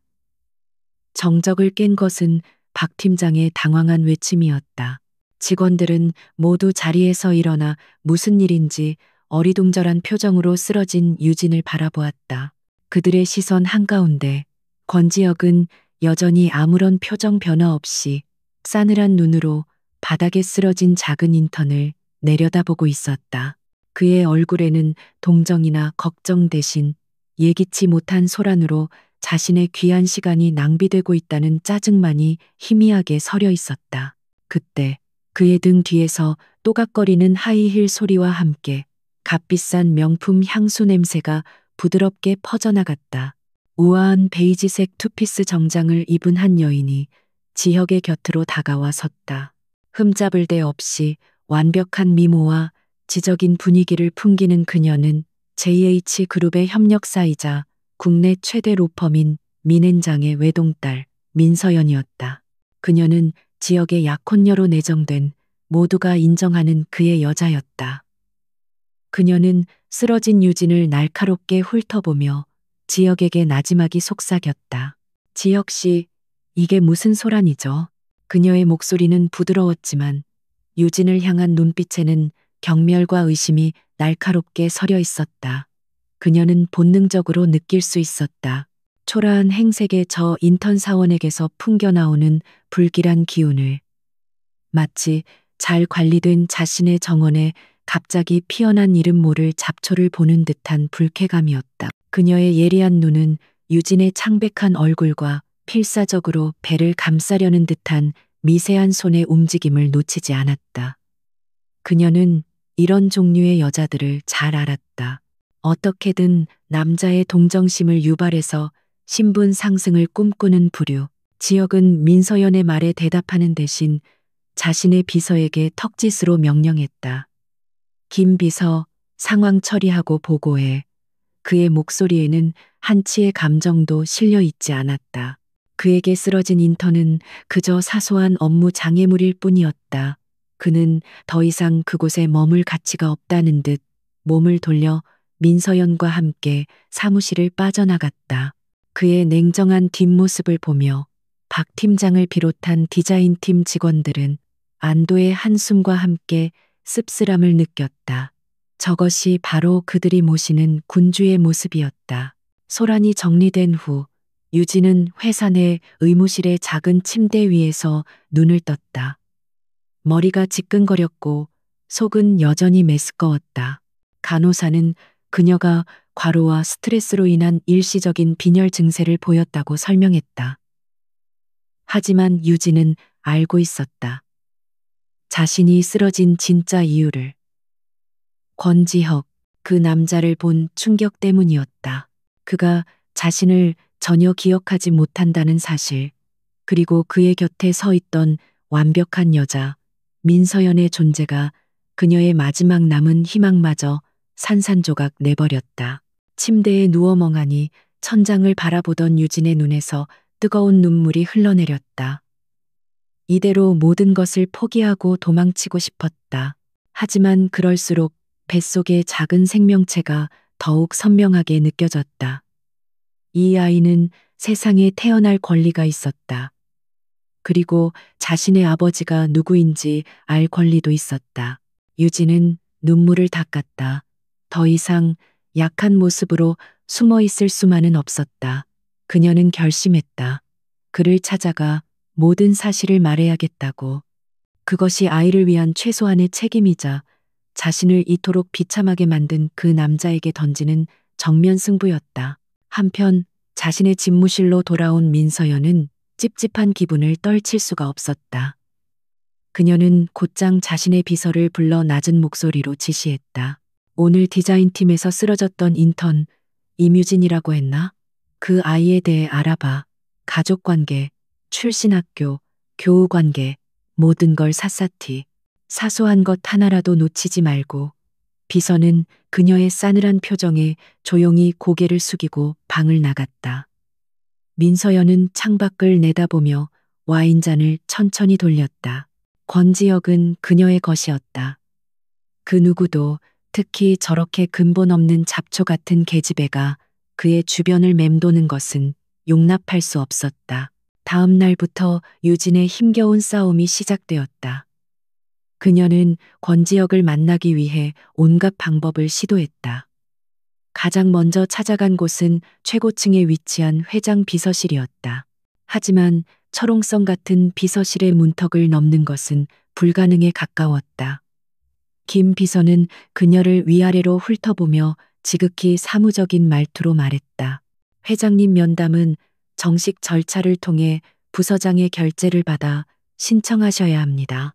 정적을 깬 것은 박 팀장의 당황한 외침이었다. 직원들은 모두 자리에서 일어나 무슨 일인지 어리둥절한 표정으로 쓰러진 유진을 바라보았다. 그들의 시선 한가운데 권지혁은 여전히 아무런 표정 변화 없이 싸늘한 눈으로 바닥에 쓰러진 작은 인턴을 내려다보고 있었다. 그의 얼굴에는 동정이나 걱정 대신 예기치 못한 소란으로 자신의 귀한 시간이 낭비되고 있다는 짜증만이 희미하게 서려 있었다. 그때 그의 등 뒤에서 또각거리는 하이힐 소리와 함께 값비싼 명품 향수 냄새가 부드럽게 퍼져나갔다. 우아한 베이지색 투피스 정장을 입은 한 여인이 지혁의 곁으로 다가와 섰다. 흠잡을 데 없이 완벽한 미모와 지적인 분위기를 풍기는 그녀는 JH그룹의 협력사이자 국내 최대 로펌인 민앤장의 외동딸 민서연이었다. 그녀는 지역의 약혼녀로 내정된 모두가 인정하는 그의 여자였다. 그녀는 쓰러진 유진을 날카롭게 훑어보며 지역에게 나지막이 속삭였다. 지역 씨, 이게 무슨 소란이죠? 그녀의 목소리는 부드러웠지만 유진을 향한 눈빛에는 경멸과 의심이 날카롭게 서려 있었다. 그녀는 본능적으로 느낄 수 있었다. 초라한 행색의 저 인턴 사원에게서 풍겨나오는 불길한 기운을. 마치 잘 관리된 자신의 정원에 갑자기 피어난 이름 모를 잡초를 보는 듯한 불쾌감이었다. 그녀의 예리한 눈은 유진의 창백한 얼굴과 필사적으로 배를 감싸려는 듯한 미세한 손의 움직임을 놓치지 않았다. 그녀는 이런 종류의 여자들을 잘 알았다. 어떻게든 남자의 동정심을 유발해서 신분 상승을 꿈꾸는 부류. 지역은 민서연의 말에 대답하는 대신 자신의 비서에게 턱짓으로 명령했다. 김 비서, 상황 처리하고 보고해. 그의 목소리에는 한치의 감정도 실려 있지 않았다. 그에게 쓰러진 인턴은 그저 사소한 업무 장애물일 뿐이었다. 그는 더 이상 그곳에 머물 가치가 없다는 듯 몸을 돌려 민서연과 함께 사무실을 빠져나갔다. 그의 냉정한 뒷모습을 보며 박 팀장을 비롯한 디자인팀 직원들은 안도의 한숨과 함께 씁쓸함을 느꼈다. 저것이 바로 그들이 모시는 군주의 모습이었다. 소란이 정리된 후 유진은 회사 내 의무실의 작은 침대 위에서 눈을 떴다. 머리가 지끈거렸고 속은 여전히 메스꺼웠다. 간호사는 그녀가 과로와 스트레스로 인한 일시적인 빈혈 증세를 보였다고 설명했다. 하지만 유진은 알고 있었다. 자신이 쓰러진 진짜 이유를. 권지혁, 그 남자를 본 충격 때문이었다. 그가 자신을 전혀 기억하지 못한다는 사실, 그리고 그의 곁에 서 있던 완벽한 여자, 민서연의 존재가 그녀의 마지막 남은 희망마저 산산조각 내버렸다. 침대에 누워 멍하니 천장을 바라보던 유진의 눈에서 뜨거운 눈물이 흘러내렸다. 이대로 모든 것을 포기하고 도망치고 싶었다. 하지만 그럴수록 뱃속의 작은 생명체가 더욱 선명하게 느껴졌다. 이 아이는 세상에 태어날 권리가 있었다. 그리고 자신의 아버지가 누구인지 알 권리도 있었다. 유진은 눈물을 닦았다. 더 이상 약한 모습으로 숨어 있을 수만은 없었다. 그녀는 결심했다. 그를 찾아가 모든 사실을 말해야겠다고. 그것이 아이를 위한 최소한의 책임이자 자신을 이토록 비참하게 만든 그 남자에게 던지는 정면 승부였다. 한편 자신의 집무실로 돌아온 민서연은 찝찝한 기분을 떨칠 수가 없었다. 그녀는 곧장 자신의 비서를 불러 낮은 목소리로 지시했다. 오늘 디자인팀에서 쓰러졌던 인턴 임유진이라고 했나? 그 아이에 대해 알아봐. 가족관계, 출신학교, 교우관계, 모든 걸 샅샅이. 사소한 것 하나라도 놓치지 말고. 비서는 그녀의 싸늘한 표정에 조용히 고개를 숙이고 방을 나갔다. 민서연은 창밖을 내다보며 와인잔을 천천히 돌렸다. 권지혁은 그녀의 것이었다. 그 누구도, 특히 저렇게 근본 없는 잡초 같은 계집애가 그의 주변을 맴도는 것은 용납할 수 없었다. 다음 날부터 유진의 힘겨운 싸움이 시작되었다. 그녀는 권지혁을 만나기 위해 온갖 방법을 시도했다. 가장 먼저 찾아간 곳은 최고층에 위치한 회장 비서실이었다. 하지만 철옹성 같은 비서실의 문턱을 넘는 것은 불가능에 가까웠다. 김 비서는 그녀를 위아래로 훑어보며 지극히 사무적인 말투로 말했다. 회장님 면담은 정식 절차를 통해 부서장의 결재를 받아 신청하셔야 합니다.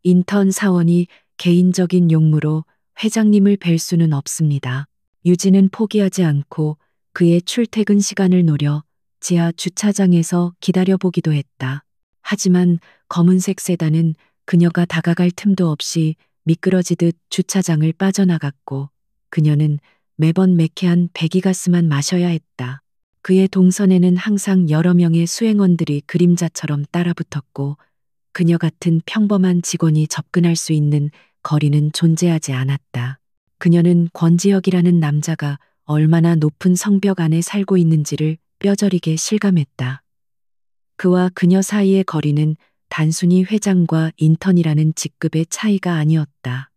인턴 사원이 개인적인 용무로 회장님을 뵐 수는 없습니다. 유진은 포기하지 않고 그의 출퇴근 시간을 노려 지하 주차장에서 기다려보기도 했다. 하지만 검은색 세단은 그녀가 다가갈 틈도 없이 미끄러지듯 주차장을 빠져나갔고 그녀는 매번 매캐한 배기가스만 마셔야 했다. 그의 동선에는 항상 여러 명의 수행원들이 그림자처럼 따라붙었고 그녀 같은 평범한 직원이 접근할 수 있는 거리는 존재하지 않았다. 그녀는 권지혁이라는 남자가 얼마나 높은 성벽 안에 살고 있는지를 뼈저리게 실감했다. 그와 그녀 사이의 거리는 단순히 회장과 인턴이라는 직급의 차이가 아니었다.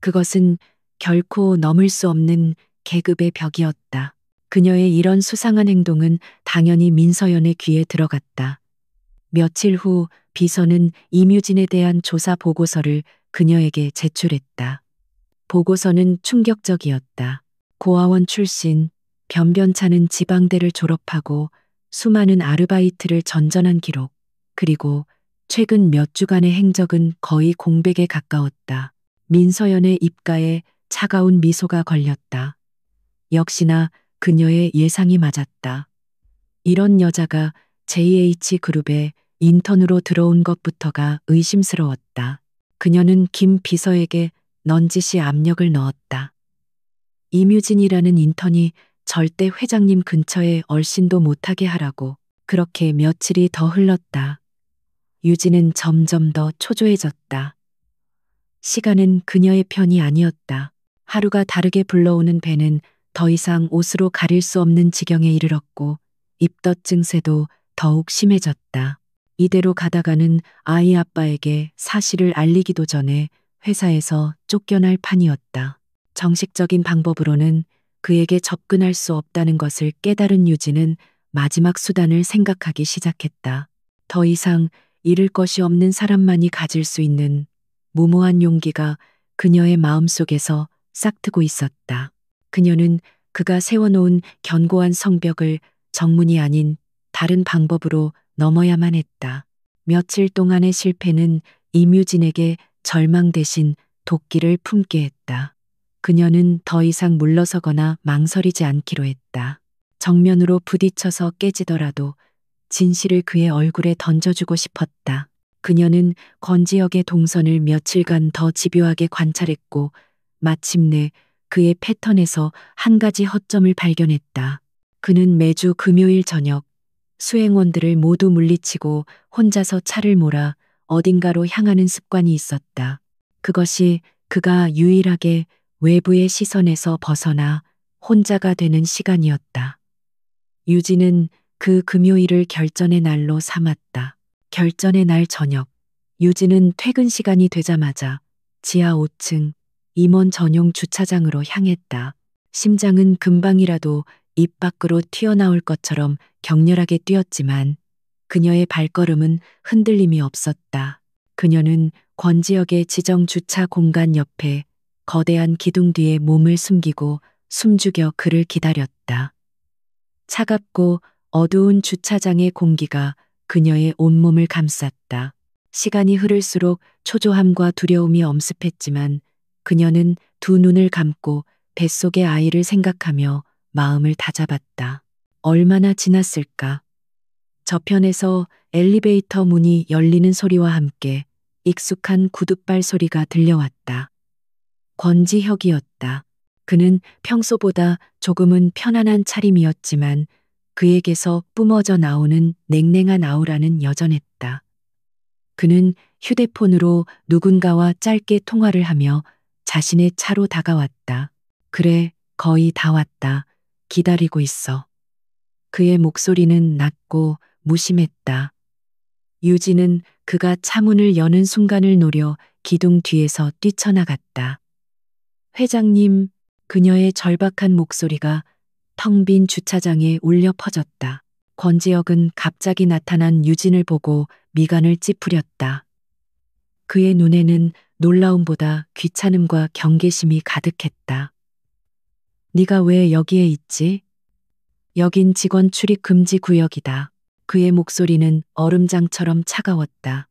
그것은 결코 넘을 수 없는 계급의 벽이었다. 그녀의 이런 수상한 행동은 당연히 민서연의 귀에 들어갔다. 며칠 후 비서는 이뮤진에 대한 조사 보고서를 그녀에게 제출했다. 보고서는 충격적이었다. 고아원 출신, 변변찮은 지방대를 졸업하고 수많은 아르바이트를 전전한 기록, 그리고 최근 몇 주간의 행적은 거의 공백에 가까웠다. 민서연의 입가에 차가운 미소가 걸렸다. 역시나 그녀의 예상이 맞았다. 이런 여자가 JH그룹에 인턴으로 들어온 것부터가 의심스러웠다. 그녀는 김 비서에게 넌지시 압력을 넣었다. 이뮤진이라는 인턴이 절대 회장님 근처에 얼씬도 못하게 하라고. 그렇게 며칠이 더 흘렀다. 유진은 점점 더 초조해졌다. 시간은 그녀의 편이 아니었다. 하루가 다르게 불러오는 배는 더 이상 옷으로 가릴 수 없는 지경에 이르렀고 입덧 증세도 더욱 심해졌다. 이대로 가다가는 아이 아빠에게 사실을 알리기도 전에 회사에서 쫓겨날 판이었다. 정식적인 방법으로는 그에게 접근할 수 없다는 것을 깨달은 유진은 마지막 수단을 생각하기 시작했다. 더 이상 잃을 것이 없는 사람만이 가질 수 있는 무모한 용기가 그녀의 마음속에서 싹트고 있었다. 그녀는 그가 세워놓은 견고한 성벽을 정문이 아닌 다른 방법으로 넘어야만 했다. 며칠 동안의 실패는 이뮤진에게 절망 대신 도끼를 품게 했다. 그녀는 더 이상 물러서거나 망설이지 않기로 했다. 정면으로 부딪혀서 깨지더라도 진실을 그의 얼굴에 던져주고 싶었다. 그녀는 권지혁의 동선을 며칠간 더 집요하게 관찰했고 마침내 그의 패턴에서 한 가지 허점을 발견했다. 그는 매주 금요일 저녁 수행원들을 모두 물리치고 혼자서 차를 몰아 어딘가로 향하는 습관이 있었다. 그것이 그가 유일하게 외부의 시선에서 벗어나 혼자가 되는 시간이었다. 유진은 그 금요일을 결전의 날로 삼았다. 결전의 날 저녁, 유진은 퇴근 시간이 되자마자 지하 5층 임원 전용 주차장으로 향했다. 심장은 금방이라도 입 밖으로 튀어나올 것처럼 격렬하게 뛰었지만 그녀의 발걸음은 흔들림이 없었다. 그녀는 권지혁의 지정 주차 공간 옆에 거대한 기둥 뒤에 몸을 숨기고 숨죽여 그를 기다렸다. 차갑고 어두운 주차장의 공기가 그녀의 온몸을 감쌌다. 시간이 흐를수록 초조함과 두려움이 엄습했지만 그녀는 두 눈을 감고 뱃속의 아이를 생각하며 마음을 다잡았다. 얼마나 지났을까? 저편에서 엘리베이터 문이 열리는 소리와 함께 익숙한 구둣발 소리가 들려왔다. 권지혁이었다. 그는 평소보다 조금은 편안한 차림이었지만 그에게서 뿜어져 나오는 냉랭한 아우라는 여전했다. 그는 휴대폰으로 누군가와 짧게 통화를 하며 자신의 차로 다가왔다. 그래, 거의 다 왔다. 기다리고 있어. 그의 목소리는 낮고 무심했다. 유진은 그가 차문을 여는 순간을 노려 기둥 뒤에서 뛰쳐나갔다. 회장님, 그녀의 절박한 목소리가 텅 빈 주차장에 울려 퍼졌다. 권지혁은 갑자기 나타난 유진을 보고 미간을 찌푸렸다. 그의 눈에는 놀라움보다 귀찮음과 경계심이 가득했다. 네가 왜 여기에 있지? 여긴 직원 출입 금지 구역이다. 그의 목소리는 얼음장처럼 차가웠다.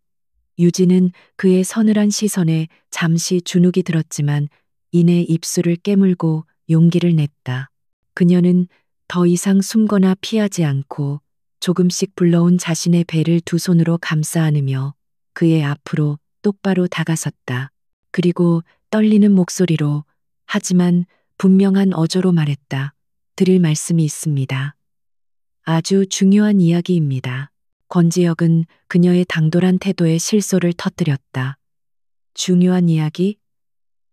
유진은 그의 서늘한 시선에 잠시 주눅이 들었지만 이내 입술을 깨물고 용기를 냈다. 그녀는 더 이상 숨거나 피하지 않고 조금씩 불러온 자신의 배를 두 손으로 감싸 안으며 그의 앞으로 똑바로 다가섰다. 그리고 떨리는 목소리로 하지만 분명한 어조로 말했다. 드릴 말씀이 있습니다. 아주 중요한 이야기입니다. 권지혁은 그녀의 당돌한 태도에 실소를 터뜨렸다. 중요한 이야기?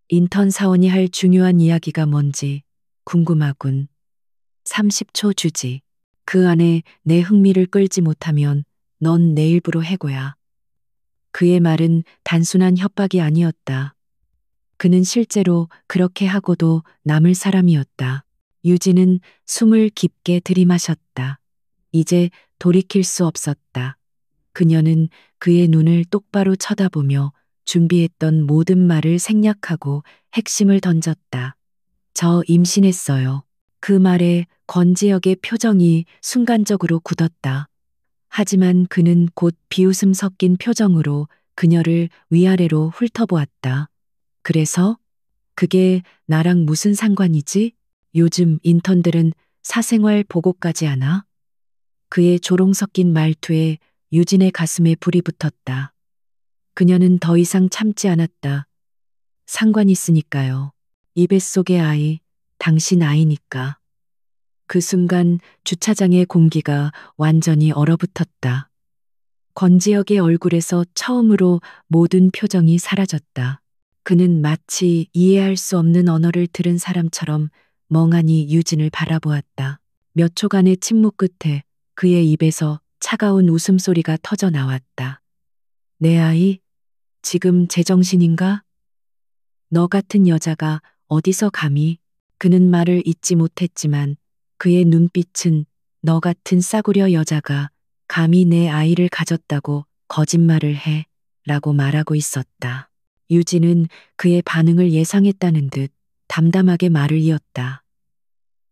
인턴 사원이 할 중요한 이야기가 뭔지 궁금하군. 30초 주지. 그 안에 내 흥미를 끌지 못하면 넌 내 일부로 해고야. 그의 말은 단순한 협박이 아니었다. 그는 실제로 그렇게 하고도 남을 사람이었다. 유진은 숨을 깊게 들이마셨다. 이제 돌이킬 수 없었다. 그녀는 그의 눈을 똑바로 쳐다보며 준비했던 모든 말을 생략하고 핵심을 던졌다. 저 임신했어요. 그 말에 권지혁의 표정이 순간적으로 굳었다. 하지만 그는 곧 비웃음 섞인 표정으로 그녀를 위아래로 훑어보았다. 그래서? 그게 나랑 무슨 상관이지? 요즘 인턴들은 사생활 보고까지 하나? 그의 조롱 섞인 말투에 유진의 가슴에 불이 붙었다. 그녀는 더 이상 참지 않았다. 상관 있으니까요. 이 뱃속의 아이, 당신 아이니까. 그 순간 주차장의 공기가 완전히 얼어붙었다. 권지혁의 얼굴에서 처음으로 모든 표정이 사라졌다. 그는 마치 이해할 수 없는 언어를 들은 사람처럼 멍하니 유진을 바라보았다. 몇 초간의 침묵 끝에 그의 입에서 차가운 웃음소리가 터져 나왔다. 내 아이, 지금 제정신인가? 너 같은 여자가 어디서 감히? 그는 말을 잇지 못했지만 그의 눈빛은 너 같은 싸구려 여자가 감히 내 아이를 가졌다고 거짓말을 해 라고 말하고 있었다. 유진은 그의 반응을 예상했다는 듯 담담하게 말을 이었다.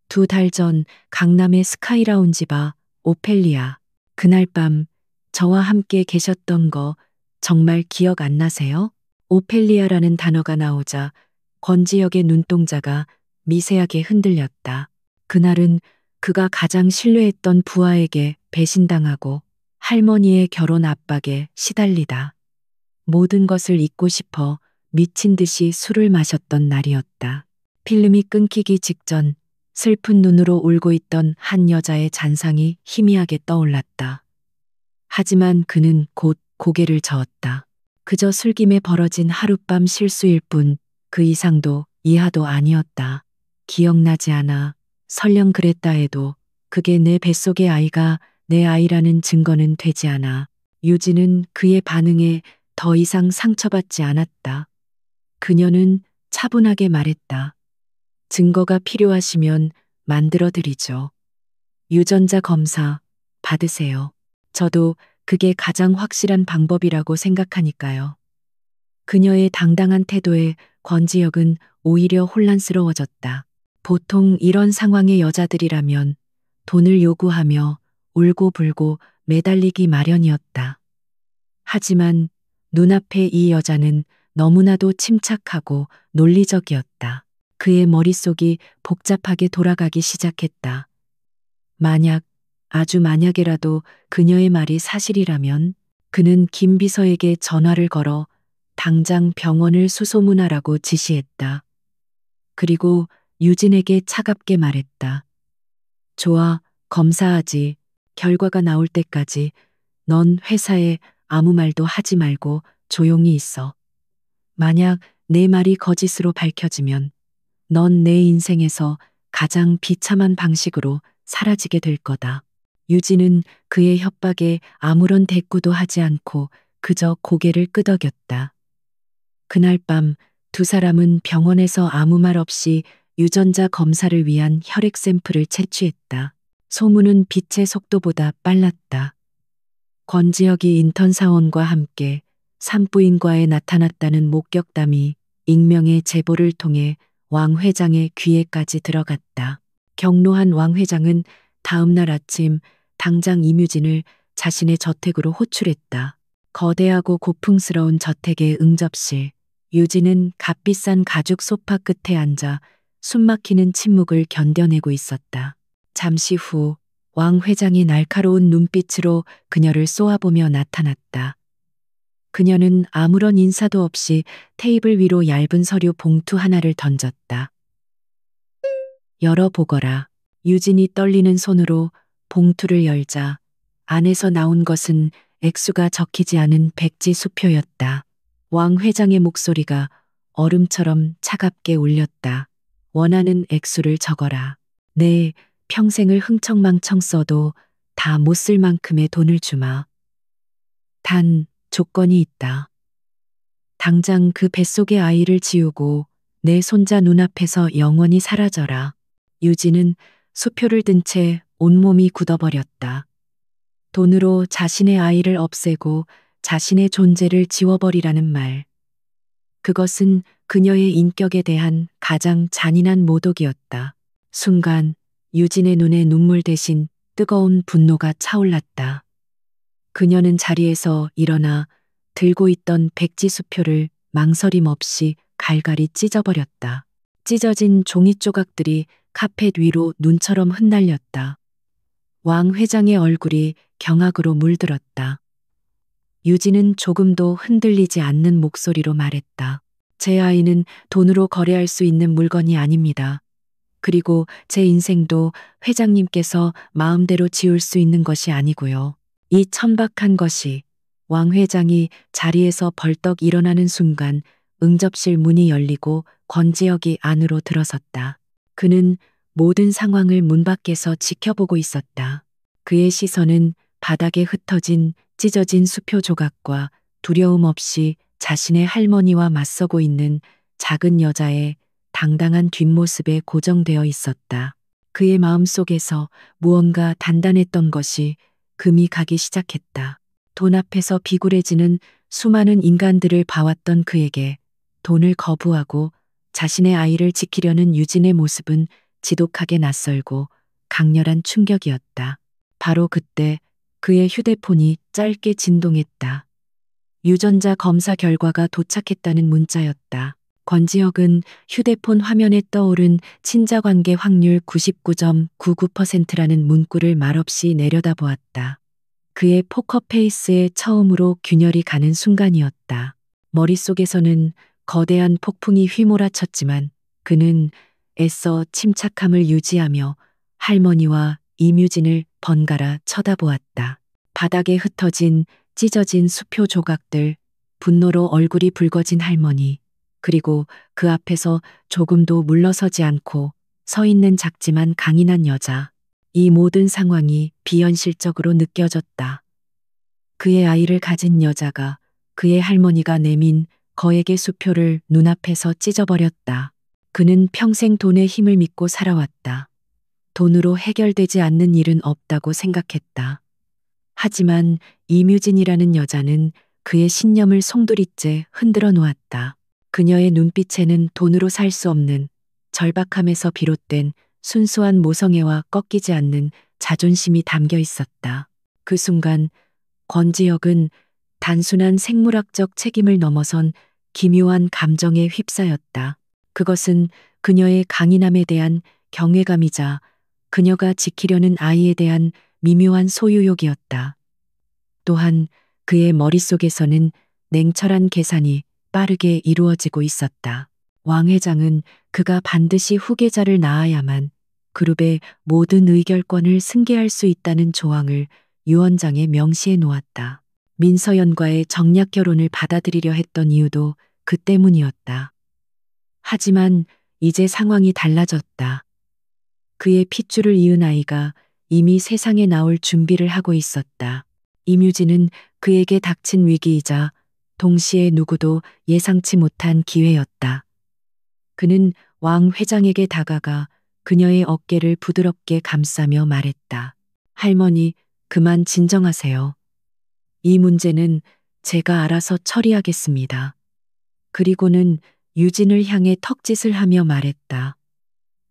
2달 전 강남의 스카이라운지 바 오펠리아. 그날 밤 저와 함께 계셨던 거 정말 기억 안 나세요? 오펠리아라는 단어가 나오자 권지혁의 눈동자가 미세하게 흔들렸다. 그날은 그가 가장 신뢰했던 부하에게 배신당하고 할머니의 결혼 압박에 시달리다 모든 것을 잊고 싶어 미친 듯이 술을 마셨던 날이었다. 필름이 끊기기 직전 슬픈 눈으로 울고 있던 한 여자의 잔상이 희미하게 떠올랐다. 하지만 그는 곧 고개를 저었다. 그저 술김에 벌어진 하룻밤 실수일 뿐 그 이상도 이하도 아니었다. 기억나지 않아. 설령 그랬다 해도 그게 내 뱃속의 아이가 내 아이라는 증거는 되지 않아. 유진은 그의 반응에 더 이상 상처받지 않았다. 그녀는 차분하게 말했다. 증거가 필요하시면 만들어드리죠. 유전자 검사 받으세요. 저도 그게 가장 확실한 방법이라고 생각하니까요. 그녀의 당당한 태도에 권지혁은 오히려 혼란스러워졌다. 보통 이런 상황의 여자들이라면 돈을 요구하며 울고불고 매달리기 마련이었다. 하지만 눈앞의 이 여자는 너무나도 침착하고 논리적이었다. 그의 머릿속이 복잡하게 돌아가기 시작했다. 만약, 아주 만약에라도 그녀의 말이 사실이라면 그는 김 비서에게 전화를 걸어 당장 병원을 수소문하라고 지시했다. 그리고 유진에게 차갑게 말했다. 좋아, 검사하지. 결과가 나올 때까지 넌 회사에 아무 말도 하지 말고 조용히 있어. 만약 내 말이 거짓으로 밝혀지면 넌 내 인생에서 가장 비참한 방식으로 사라지게 될 거다. 유진은 그의 협박에 아무런 대꾸도 하지 않고 그저 고개를 끄덕였다. 그날 밤 두 사람은 병원에서 아무 말 없이 유전자 검사를 위한 혈액 샘플을 채취했다. 소문은 빛의 속도보다 빨랐다. 권지혁이 인턴 사원과 함께 산부인과에 나타났다는 목격담이 익명의 제보를 통해 왕 회장의 귀에까지 들어갔다. 격노한 왕 회장은 다음 날 아침 당장 이뮤진을 자신의 저택으로 호출했다. 거대하고 고풍스러운 저택의 응접실. 유진은 값비싼 가죽 소파 끝에 앉아 숨막히는 침묵을 견뎌내고 있었다. 잠시 후 왕 회장이 날카로운 눈빛으로 그녀를 쏘아보며 나타났다. 그녀는 아무런 인사도 없이 테이블 위로 얇은 서류 봉투 하나를 던졌다. 열어보거라. 유진이 떨리는 손으로 봉투를 열자 안에서 나온 것은 액수가 적히지 않은 백지 수표였다. 왕 회장의 목소리가 얼음처럼 차갑게 울렸다. 원하는 액수를 적어라. 네, 평생을 흥청망청 써도 다 못 쓸 만큼의 돈을 주마. 단, 조건이 있다. 당장 그 뱃속의 아이를 지우고 내 손자 눈앞에서 영원히 사라져라. 유진은 수표를 든 채 온몸이 굳어버렸다. 돈으로 자신의 아이를 없애고 자신의 존재를 지워버리라는 말. 그것은 그녀의 인격에 대한 가장 잔인한 모독이었다. 순간 유진의 눈에 눈물 대신 뜨거운 분노가 차올랐다. 그녀는 자리에서 일어나 들고 있던 백지 수표를 망설임 없이 갈갈이 찢어버렸다. 찢어진 종이 조각들이 카펫 위로 눈처럼 흩날렸다. 왕 회장의 얼굴이 경악으로 물들었다. 유진은 조금도 흔들리지 않는 목소리로 말했다. 제 아이는 돈으로 거래할 수 있는 물건이 아닙니다. 그리고 제 인생도 회장님께서 마음대로 지울 수 있는 것이 아니고요. 이 천박한 것이. 왕 회장이 자리에서 벌떡 일어나는 순간 응접실 문이 열리고 권지혁이 안으로 들어섰다. 그는 모든 상황을 문 밖에서 지켜보고 있었다. 그의 시선은 바닥에 흩어진 찢어진 수표 조각과 두려움 없이 자신의 할머니와 맞서고 있는 작은 여자의 당당한 뒷모습에 고정되어 있었다. 그의 마음 속에서 무언가 단단했던 것이 금이 가기 시작했다. 돈 앞에서 비굴해지는 수많은 인간들을 봐왔던 그에게 돈을 거부하고 자신의 아이를 지키려는 유진의 모습은 지독하게 낯설고 강렬한 충격이었다. 바로 그때 그의 휴대폰이 짧게 진동했다. 유전자 검사 결과가 도착했다는 문자였다. 권지혁은 휴대폰 화면에 떠오른 친자관계 확률 99.99%라는 문구를 말없이 내려다보았다. 그의 포커페이스에 처음으로 균열이 가는 순간이었다. 머릿속에서는 거대한 폭풍이 휘몰아쳤지만 그는 애써 침착함을 유지하며 할머니와 이뮤진을 번갈아 쳐다보았다. 바닥에 흩어진 찢어진 수표 조각들, 분노로 얼굴이 붉어진 할머니, 그리고 그 앞에서 조금도 물러서지 않고 서 있는 작지만 강인한 여자. 이 모든 상황이 비현실적으로 느껴졌다. 그의 아이를 가진 여자가 그의 할머니가 내민 거액의 수표를 눈앞에서 찢어버렸다. 그는 평생 돈의 힘을 믿고 살아왔다. 돈으로 해결되지 않는 일은 없다고 생각했다. 하지만 이뮤진이라는 여자는 그의 신념을 송두리째 흔들어 놓았다. 그녀의 눈빛에는 돈으로 살 수 없는 절박함에서 비롯된 순수한 모성애와 꺾이지 않는 자존심이 담겨 있었다. 그 순간 권지혁은 단순한 생물학적 책임을 넘어선 기묘한 감정에 휩싸였다. 그것은 그녀의 강인함에 대한 경외감이자 그녀가 지키려는 아이에 대한 미묘한 소유욕이었다. 또한 그의 머릿속에서는 냉철한 계산이 빠르게 이루어지고 있었다. 왕 회장은 그가 반드시 후계자를 낳아야만 그룹의 모든 의결권을 승계할 수 있다는 조항을 유언장에 명시해 놓았다. 민서연과의 정략 결혼을 받아들이려 했던 이유도 그 때문이었다. 하지만 이제 상황이 달라졌다. 그의 핏줄을 이은 아이가 이미 세상에 나올 준비를 하고 있었다. 이뮤진은 그에게 닥친 위기이자 동시에 누구도 예상치 못한 기회였다. 그는 왕 회장에게 다가가 그녀의 어깨를 부드럽게 감싸며 말했다. 할머니, 그만 진정하세요. 이 문제는 제가 알아서 처리하겠습니다. 그리고는 유진을 향해 턱짓을 하며 말했다.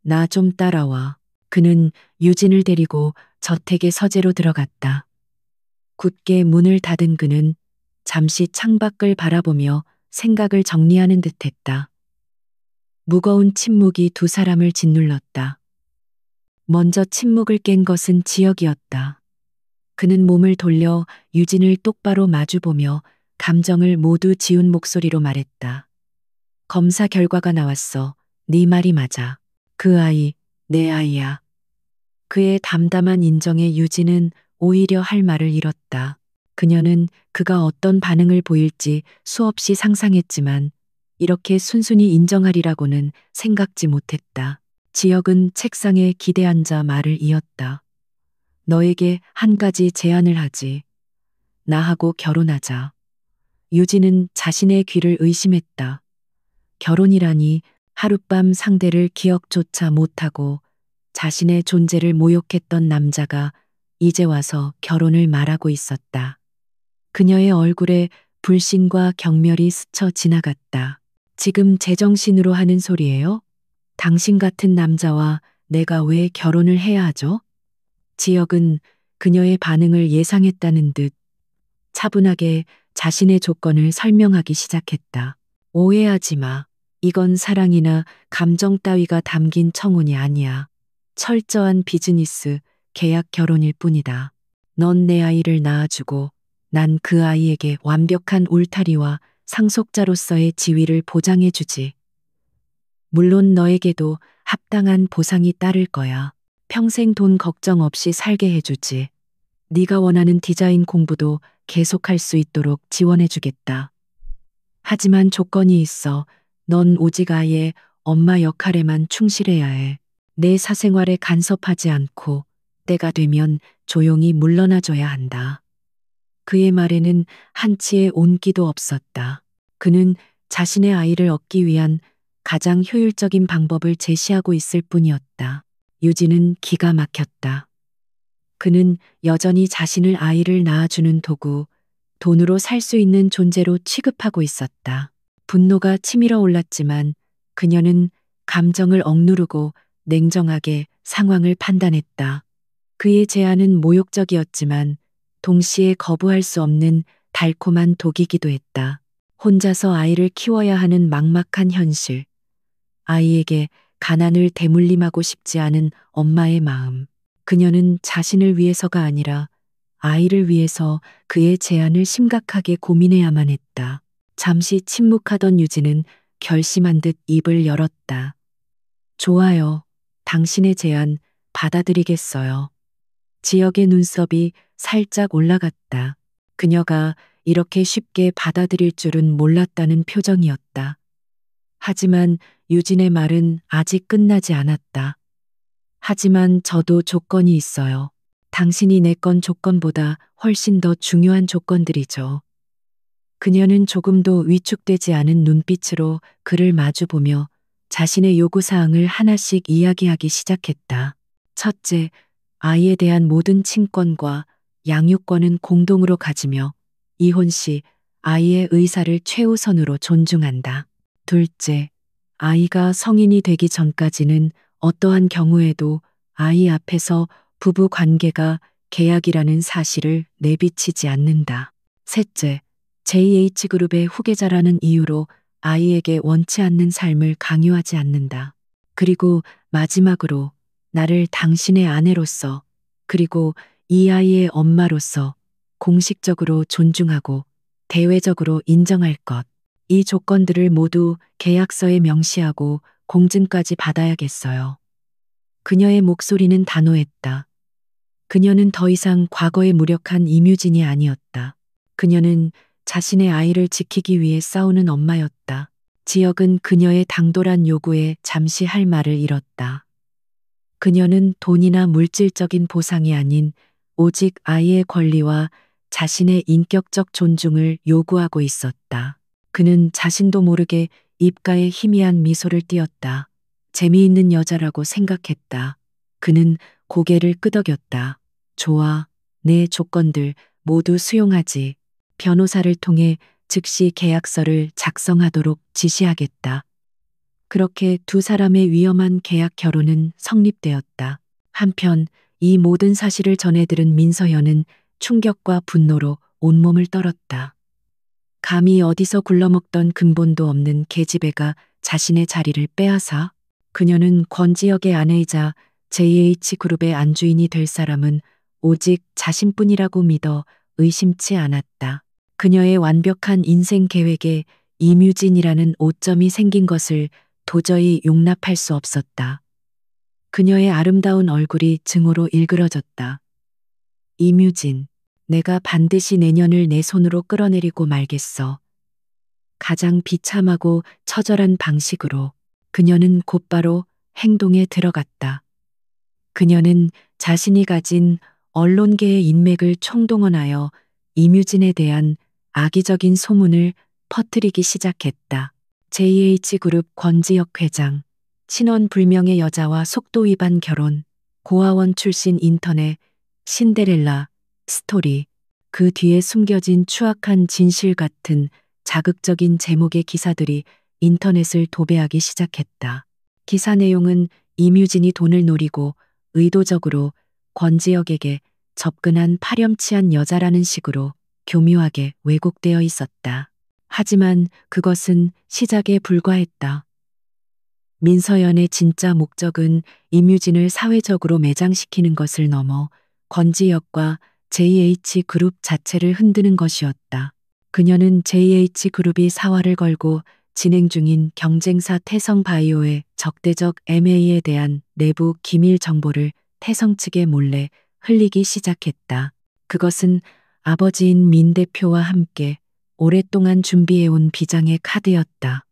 나 좀 따라와. 그는 유진을 데리고 저택의 서재로 들어갔다. 굳게 문을 닫은 그는 잠시 창밖을 바라보며 생각을 정리하는 듯했다. 무거운 침묵이 두 사람을 짓눌렀다. 먼저 침묵을 깬 것은 지혁이었다. 그는 몸을 돌려 유진을 똑바로 마주보며 감정을 모두 지운 목소리로 말했다. 검사 결과가 나왔어. 네 말이 맞아. 그 아이, 내 아이야. 그의 담담한 인정에 유진은 오히려 할 말을 잃었다. 그녀는 그가 어떤 반응을 보일지 수없이 상상했지만 이렇게 순순히 인정하리라고는 생각지 못했다. 지혁은 책상에 기대 앉아 말을 이었다. 너에게 한 가지 제안을 하지. 나하고 결혼하자. 유진은 자신의 귀를 의심했다. 결혼이라니 하룻밤 상대를 기억조차 못하고 자신의 존재를 모욕했던 남자가 이제 와서 결혼을 말하고 있었다. 그녀의 얼굴에 불신과 경멸이 스쳐 지나갔다. 지금 제정신으로 하는 소리예요? 당신 같은 남자와 내가 왜 결혼을 해야 하죠? 지혁은 그녀의 반응을 예상했다는 듯 차분하게 자신의 조건을 설명하기 시작했다. 오해하지 마. 이건 사랑이나 감정 따위가 담긴 청혼이 아니야. 철저한 비즈니스, 계약 결혼일 뿐이다. 넌 내 아이를 낳아주고 난 그 아이에게 완벽한 울타리와 상속자로서의 지위를 보장해주지. 물론 너에게도 합당한 보상이 따를 거야. 평생 돈 걱정 없이 살게 해주지. 네가 원하는 디자인 공부도 계속할 수 있도록 지원해주겠다. 하지만 조건이 있어. 넌 오직 아이의 엄마 역할에만 충실해야 해. 내 사생활에 간섭하지 않고 때가 되면 조용히 물러나줘야 한다. 그의 말에는 한치의 온기도 없었다. 그는 자신의 아이를 얻기 위한 가장 효율적인 방법을 제시하고 있을 뿐이었다. 유진은 기가 막혔다. 그는 여전히 자신을 아이를 낳아주는 도구, 돈으로 살 수 있는 존재로 취급하고 있었다. 분노가 치밀어 올랐지만 그녀는 감정을 억누르고 냉정하게 상황을 판단했다. 그의 제안은 모욕적이었지만 동시에 거부할 수 없는 달콤한 독이기도 했다. 혼자서 아이를 키워야 하는 막막한 현실. 아이에게 가난을 대물림하고 싶지 않은 엄마의 마음. 그녀는 자신을 위해서가 아니라 아이를 위해서 그의 제안을 심각하게 고민해야만 했다. 잠시 침묵하던 유진은 결심한 듯 입을 열었다. 좋아요. 당신의 제안 받아들이겠어요. 지역의 눈썹이 살짝 올라갔다. 그녀가 이렇게 쉽게 받아들일 줄은 몰랐다는 표정이었다. 하지만 유진의 말은 아직 끝나지 않았다. 하지만 저도 조건이 있어요. 당신이 내건 조건보다 훨씬 더 중요한 조건들이죠. 그녀는 조금도 위축되지 않은 눈빛으로 그를 마주보며 자신의 요구사항을 하나씩 이야기하기 시작했다. 첫째, 아이에 대한 모든 친권과 양육권은 공동으로 가지며 이혼 시 아이의 의사를 최우선으로 존중한다. 둘째, 아이가 성인이 되기 전까지는 어떠한 경우에도 아이 앞에서 부부 관계가 계약이라는 사실을 내비치지 않는다. 셋째, JH그룹의 후계자라는 이유로 아이에게 원치 않는 삶을 강요하지 않는다. 그리고 마지막으로 나를 당신의 아내로서 그리고 이 아이의 엄마로서 공식적으로 존중하고 대외적으로 인정할 것. 이 조건들을 모두 계약서에 명시하고 공증까지 받아야겠어요. 그녀의 목소리는 단호했다. 그녀는 더 이상 과거에 무력한 이뮤진이 아니었다. 그녀는 자신의 아이를 지키기 위해 싸우는 엄마였다. 지혁은 그녀의 당돌한 요구에 잠시 할 말을 잃었다. 그녀는 돈이나 물질적인 보상이 아닌 오직 아이의 권리와 자신의 인격적 존중을 요구하고 있었다. 그는 자신도 모르게 입가에 희미한 미소를 띄었다. 재미있는 여자라고 생각했다. 그는 고개를 끄덕였다. 좋아, 내 조건들 모두 수용하지. 변호사를 통해 즉시 계약서를 작성하도록 지시하겠다. 그렇게 두 사람의 위험한 계약 결혼은 성립되었다. 한편 이 모든 사실을 전해 들은 민서연은 충격과 분노로 온몸을 떨었다. 감히 어디서 굴러먹던 근본도 없는 계집애가 자신의 자리를 빼앗아 그녀는 권지혁의 아내이자 JH그룹의 안주인이 될 사람은 오직 자신뿐이라고 믿어 의심치 않았다. 그녀의 완벽한 인생 계획에 이뮤진이라는 오점이 생긴 것을 도저히 용납할 수 없었다. 그녀의 아름다운 얼굴이 증오로 일그러졌다. 이뮤진, 내가 반드시 내년을 내 손으로 끌어내리고 말겠어. 가장 비참하고 처절한 방식으로 그녀는 곧바로 행동에 들어갔다. 그녀는 자신이 가진 언론계의 인맥을 총동원하여 이뮤진에 대한 악의적인 소문을 퍼뜨리기 시작했다. JH그룹 권지혁 회장, 신원불명의 여자와 속도 위반 결혼, 고아원 출신 인터넷, 신데렐라, 스토리, 그 뒤에 숨겨진 추악한 진실 같은 자극적인 제목의 기사들이 인터넷을 도배하기 시작했다. 기사 내용은 이뮤진이 돈을 노리고 의도적으로 권지혁에게 접근한 파렴치한 여자라는 식으로 교묘하게 왜곡되어 있었다. 하지만 그것은 시작에 불과했다. 민서연의 진짜 목적은 이뮤진을 사회적으로 매장시키는 것을 넘어 권지혁과 JH그룹 자체를 흔드는 것이었다. 그녀는 JH그룹이 사활을 걸고 진행 중인 경쟁사 태성바이오의 적대적 M&A에 대한 내부 기밀 정보를 태성 측에 몰래 흘리기 시작했다. 그것은 아버지인 민 대표와 함께 오랫동안 준비해온 비장의 카드였다.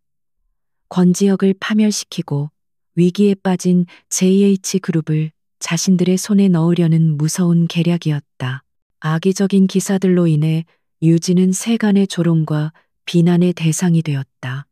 권지혁을 파멸시키고 위기에 빠진 JH그룹을 자신들의 손에 넣으려는 무서운 계략이었다. 악의적인 기사들로 인해 유진은 세간의 조롱과 비난의 대상이 되었다.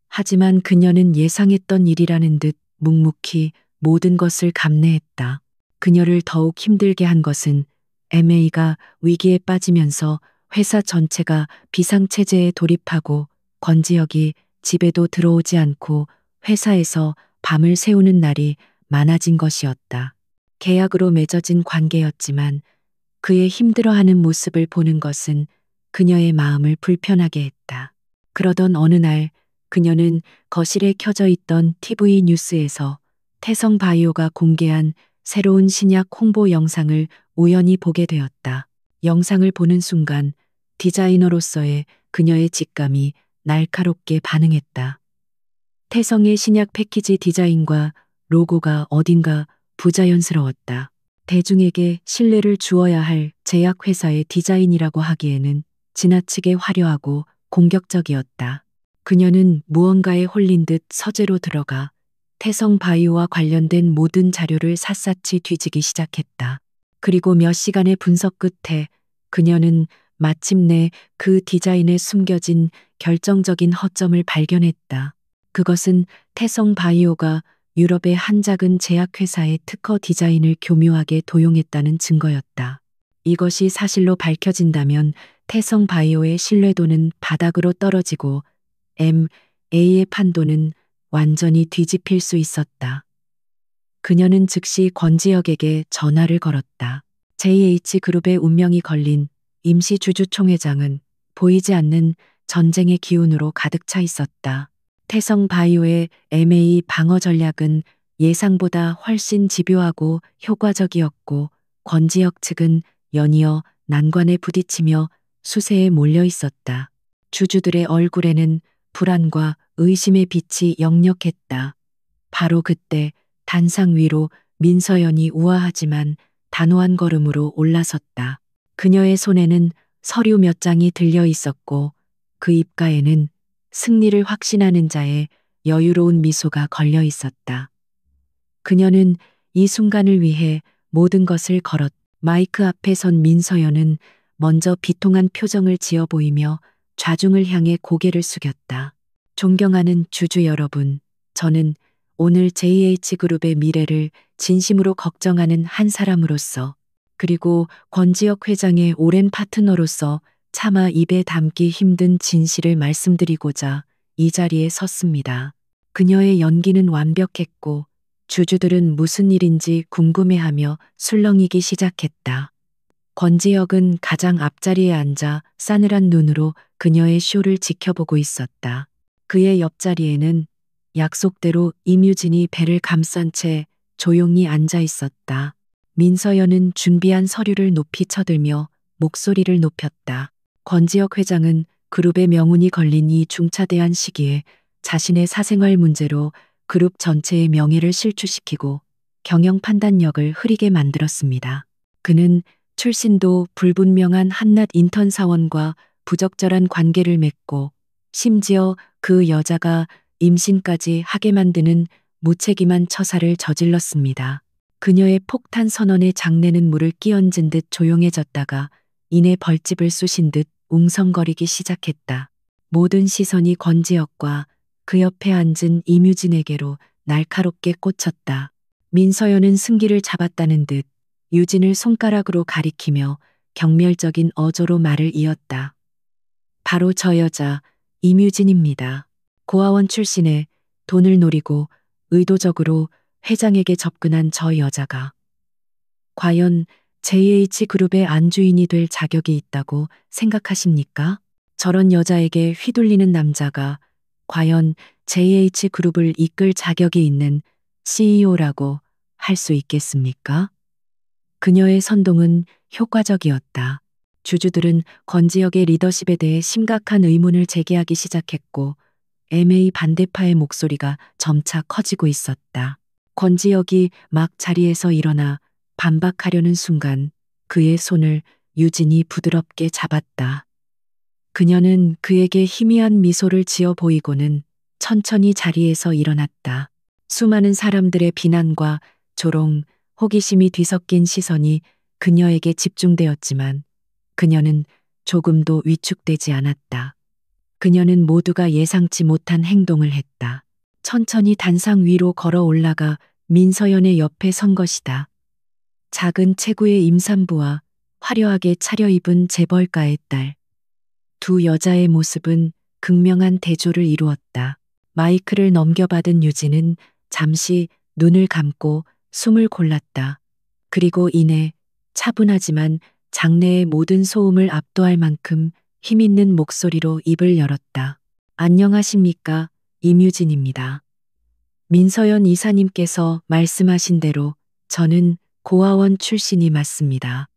하지만 그녀는 예상했던 일이라는 듯 묵묵히 모든 것을 감내했다. 그녀를 더욱 힘들게 한 것은 M&A가 위기에 빠지면서 회사 전체가 비상체제에 돌입하고 권지혁이 집에도 들어오지 않고 회사에서 밤을 새우는 날이 많아진 것이었다. 계약으로 맺어진 관계였지만 그의 힘들어하는 모습을 보는 것은 그녀의 마음을 불편하게 했다. 그러던 어느 날 그녀는 거실에 켜져 있던 TV 뉴스에서 태성바이오가 공개한 새로운 신약 홍보 영상을 우연히 보게 되었다. 영상을 보는 순간 디자이너로서의 그녀의 직감이 날카롭게 반응했다. 태성의 신약 패키지 디자인과 로고가 어딘가 부자연스러웠다. 대중에게 신뢰를 주어야 할 제약회사의 디자인이라고 하기에는 지나치게 화려하고 공격적이었다. 그녀는 무언가에 홀린 듯 서재로 들어가 태성바이오와 관련된 모든 자료를 샅샅이 뒤지기 시작했다. 그리고 몇 시간의 분석 끝에 그녀는 마침내 그 디자인에 숨겨진 결정적인 허점을 발견했다. 그것은 태성바이오가 유럽의 한 작은 제약회사의 특허 디자인을 교묘하게 도용했다는 증거였다. 이것이 사실로 밝혀진다면 태성바이오의 신뢰도는 바닥으로 떨어지고 M&A의 판도는 완전히 뒤집힐 수 있었다. 그녀는 즉시 권지혁에게 전화를 걸었다. JH그룹의 운명이 걸린 임시 주주총회장은 보이지 않는 전쟁의 기운으로 가득 차 있었다. 태성바이오의 M&A 방어 전략은 예상보다 훨씬 집요하고 효과적이었고 권지혁 측은 연이어 난관에 부딪히며 수세에 몰려 있었다. 주주들의 얼굴에는 불안과 의심의 빛이 역력했다. 바로 그때 단상 위로 민서연이 우아하지만 단호한 걸음으로 올라섰다. 그녀의 손에는 서류 몇 장이 들려 있었고 그 입가에는 승리를 확신하는 자의 여유로운 미소가 걸려 있었다. 그녀는 이 순간을 위해 모든 것을 걸었다. 마이크 앞에 선 민서연은 먼저 비통한 표정을 지어 보이며 좌중을 향해 고개를 숙였다. 존경하는 주주 여러분, 저는 오늘 JH그룹의 미래를 진심으로 걱정하는 한 사람으로서 그리고 권지혁 회장의 오랜 파트너로서 차마 입에 담기 힘든 진실을 말씀드리고자 이 자리에 섰습니다. 그녀의 연기는 완벽했고 주주들은 무슨 일인지 궁금해하며 술렁이기 시작했다. 권지혁은 가장 앞자리에 앉아 싸늘한 눈으로 그녀의 쇼를 지켜보고 있었다. 그의 옆자리에는 약속대로 임유진이 배를 감싼 채 조용히 앉아 있었다. 민서연은 준비한 서류를 높이 쳐들며 목소리를 높였다. 권지혁 회장은 그룹의 명운이 걸린 이 중차대한 시기에 자신의 사생활 문제로 그룹 전체의 명예를 실추시키고 경영 판단력을 흐리게 만들었습니다. 그는 출신도 불분명한 한낱 인턴 사원과 부적절한 관계를 맺고 심지어 그 여자가 임신까지 하게 만드는 무책임한 처사를 저질렀습니다. 그녀의 폭탄 선언의 장내는 물을 끼얹은 듯 조용해졌다가 이내 벌집을 쑤신 듯 웅성거리기 시작했다. 모든 시선이 권지혁과 그 옆에 앉은 임유진에게로 날카롭게 꽂혔다. 민서연은 승기를 잡았다는 듯 유진을 손가락으로 가리키며 경멸적인 어조로 말을 이었다. 바로 저 여자 임유진입니다. 고아원 출신에 돈을 노리고 의도적으로 회장에게 접근한 저 여자가 과연 JH그룹의 안주인이 될 자격이 있다고 생각하십니까? 저런 여자에게 휘둘리는 남자가 과연 JH그룹을 이끌 자격이 있는 CEO라고 할 수 있겠습니까? 그녀의 선동은 효과적이었다. 주주들은 권지혁의 리더십에 대해 심각한 의문을 제기하기 시작했고 MA 반대파의 목소리가 점차 커지고 있었다. 권지혁이 막 자리에서 일어나 반박하려는 순간 그의 손을 유진이 부드럽게 잡았다. 그녀는 그에게 희미한 미소를 지어 보이고는 천천히 자리에서 일어났다. 수많은 사람들의 비난과 조롱, 호기심이 뒤섞인 시선이 그녀에게 집중되었지만 그녀는 조금도 위축되지 않았다. 그녀는 모두가 예상치 못한 행동을 했다. 천천히 단상 위로 걸어 올라가 민서연의 옆에 선 것이다. 작은 체구의 임산부와 화려하게 차려입은 재벌가의 딸. 두 여자의 모습은 극명한 대조를 이루었다. 마이크를 넘겨받은 유진은 잠시 눈을 감고 숨을 골랐다. 그리고 이내 차분하지만 장내의 모든 소음을 압도할 만큼 힘있는 목소리로 입을 열었다. 안녕하십니까, 임유진입니다. 민서연 이사님께서 말씀하신 대로 저는 고아원 출신이 맞습니다.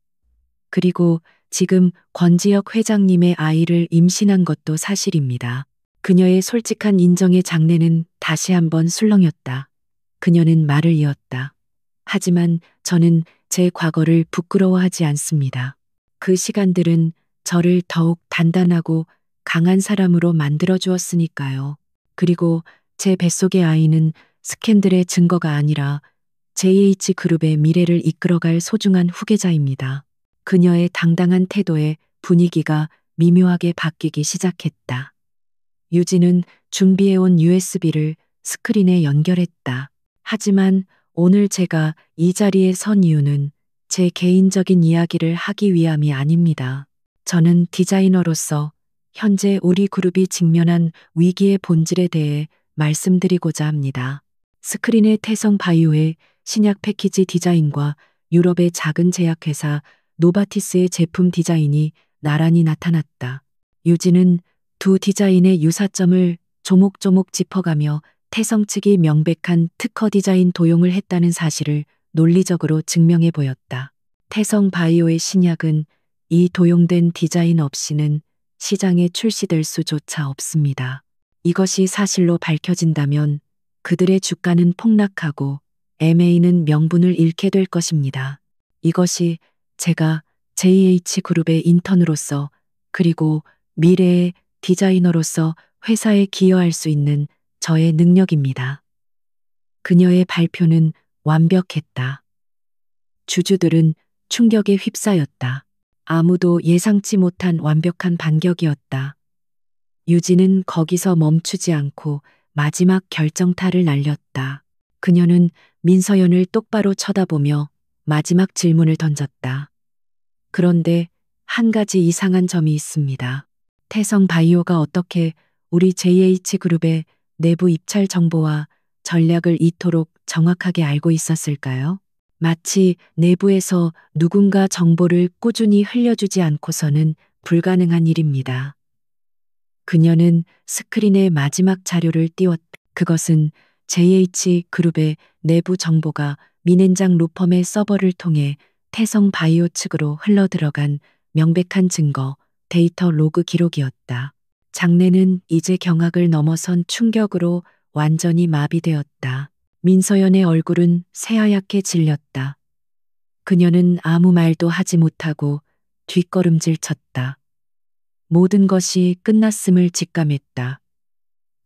그리고 지금 권지혁 회장님의 아이를 임신한 것도 사실입니다. 그녀의 솔직한 인정의 장내는 다시 한번 술렁였다. 그녀는 말을 이었다. 하지만 저는 제 과거를 부끄러워하지 않습니다. 그 시간들은 저를 더욱 단단하고 강한 사람으로 만들어 주었으니까요. 그리고 제 뱃속의 아이는 스캔들의 증거가 아니라 JH그룹의 미래를 이끌어갈 소중한 후계자입니다. 그녀의 당당한 태도에 분위기가 미묘하게 바뀌기 시작했다. 유진은 준비해온 USB를 스크린에 연결했다. 하지만 오늘 제가 이 자리에 선 이유는 제 개인적인 이야기를 하기 위함이 아닙니다. 저는 디자이너로서 현재 우리 그룹이 직면한 위기의 본질에 대해 말씀드리고자 합니다. 스크린의 태성 바이오의 신약 패키지 디자인과 유럽의 작은 제약회사 노바티스의 제품 디자인이 나란히 나타났다. 유진은 두 디자인의 유사점을 조목조목 짚어가며 태성 측이 명백한 특허 디자인 도용을 했다는 사실을 논리적으로 증명해 보였다. 태성 바이오의 신약은 이 도용된 디자인 없이는 시장에 출시될 수조차 없습니다. 이것이 사실로 밝혀진다면 그들의 주가는 폭락하고 MA는 명분을 잃게 될 것입니다. 이것이 제가 JH그룹의 인턴으로서 그리고 미래의 디자이너로서 회사에 기여할 수 있는 저의 능력입니다. 그녀의 발표는 완벽했다. 주주들은 충격에 휩싸였다. 아무도 예상치 못한 완벽한 반격이었다. 유진은 거기서 멈추지 않고 마지막 결정타를 날렸다. 그녀는 민서연을 똑바로 쳐다보며 마지막 질문을 던졌다. 그런데 한 가지 이상한 점이 있습니다. 태성 바이오가 어떻게 우리 JH그룹의 내부 입찰 정보와 전략을 이토록 정확하게 알고 있었을까요? 마치 내부에서 누군가 정보를 꾸준히 흘려주지 않고서는 불가능한 일입니다. 그녀는 스크린에 마지막 자료를 띄웠다. 그것은 JH그룹의 내부 정보가 민엔장 로펌의 서버를 통해 태성 바이오 측으로 흘러들어간 명백한 증거, 데이터 로그 기록이었다. 장내는 이제 경악을 넘어선 충격으로 완전히 마비되었다. 민서연의 얼굴은 새하얗게 질렸다. 그녀는 아무 말도 하지 못하고 뒷걸음질 쳤다. 모든 것이 끝났음을 직감했다.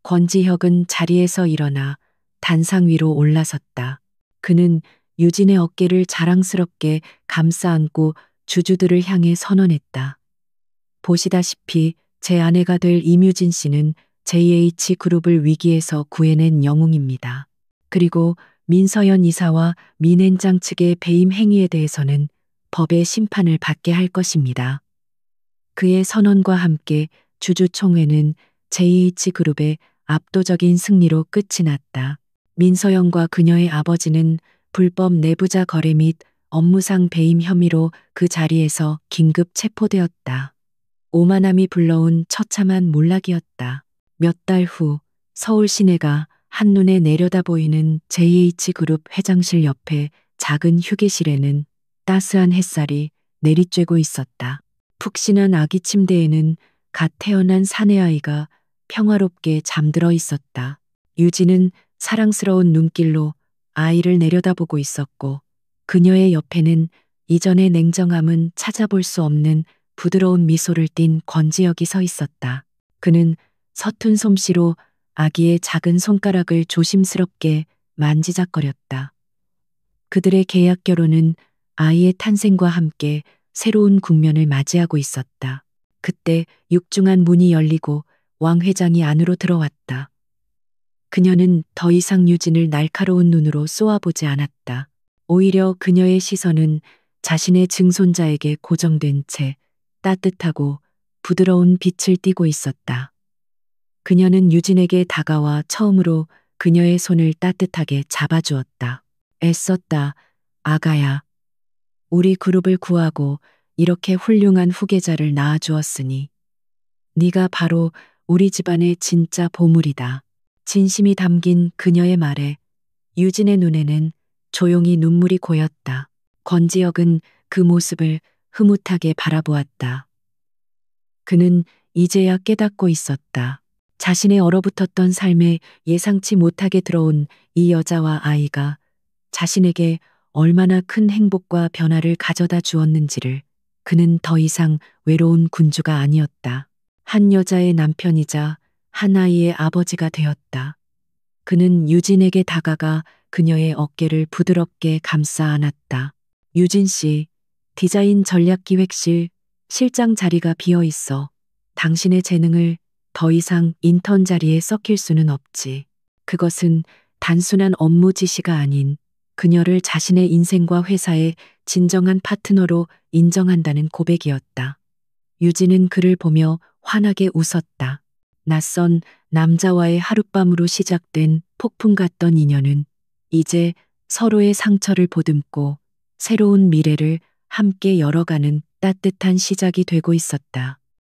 권지혁은 자리에서 일어나 단상 위로 올라섰다. 그는 유진의 어깨를 자랑스럽게 감싸 안고 주주들을 향해 선언했다. 보시다시피 제 아내가 될 이뮤진 씨는 JH그룹을 위기에서 구해낸 영웅입니다. 그리고 민서연 이사와 민엔장 측의 배임 행위에 대해서는 법의 심판을 받게 할 것입니다. 그의 선언과 함께 주주총회는 JH그룹의 압도적인 승리로 끝이 났다. 민서연과 그녀의 아버지는 불법 내부자 거래 및 업무상 배임 혐의로 그 자리에서 긴급 체포되었다. 오만함이 불러온 처참한 몰락이었다. 몇 달 후 서울 시내가 한눈에 내려다 보이는 JH그룹 회장실 옆에 작은 휴게실에는 따스한 햇살이 내리쬐고 있었다. 푹신한 아기 침대에는 갓 태어난 사내아이가 평화롭게 잠들어 있었다. 유진은 사랑스러운 눈길로 아이를 내려다보고 있었고 그녀의 옆에는 이전의 냉정함은 찾아볼 수 없는 부드러운 미소를 띤 권지혁이 서 있었다. 그는 서툰 솜씨로 아기의 작은 손가락을 조심스럽게 만지작거렸다. 그들의 계약 결혼은 아이의 탄생과 함께 새로운 국면을 맞이하고 있었다. 그때 육중한 문이 열리고 왕 회장이 안으로 들어왔다. 그녀는 더 이상 유진을 날카로운 눈으로 쏘아보지 않았다. 오히려 그녀의 시선은 자신의 증손자에게 고정된 채 따뜻하고 부드러운 빛을 띠고 있었다. 그녀는 유진에게 다가와 처음으로 그녀의 손을 따뜻하게 잡아주었다. 애썼다, 아가야. 우리 그룹을 구하고 이렇게 훌륭한 후계자를 낳아주었으니 네가 바로 우리 집안의 진짜 보물이다. 진심이 담긴 그녀의 말에 유진의 눈에는 조용히 눈물이 고였다. 권지혁은 그 모습을 흐뭇하게 바라보았다. 그는 이제야 깨닫고 있었다. 자신의 얼어붙었던 삶에 예상치 못하게 들어온 이 여자와 아이가 자신에게 얼마나 큰 행복과 변화를 가져다 주었는지를. 그는 더 이상 외로운 군주가 아니었다. 한 여자의 남편이자 한 아이의 아버지가 되었다. 그는 유진에게 다가가 그녀의 어깨를 부드럽게 감싸 안았다. 유진 씨, 디자인 전략기획실 실장 자리가 비어 있어. 당신의 재능을 더 이상 인턴 자리에 썩힐 수는 없지. 그것은 단순한 업무 지시가 아닌 그녀를 자신의 인생과 회사의 진정한 파트너로 인정한다는 고백이었다. 유진은 그를 보며 환하게 웃었다. 낯선 남자와의 하룻밤으로 시작된 폭풍 같던 인연은 이제 서로의 상처를 보듬고 새로운 미래를 함께 열어가는 따뜻한 시작이 되고 있었다.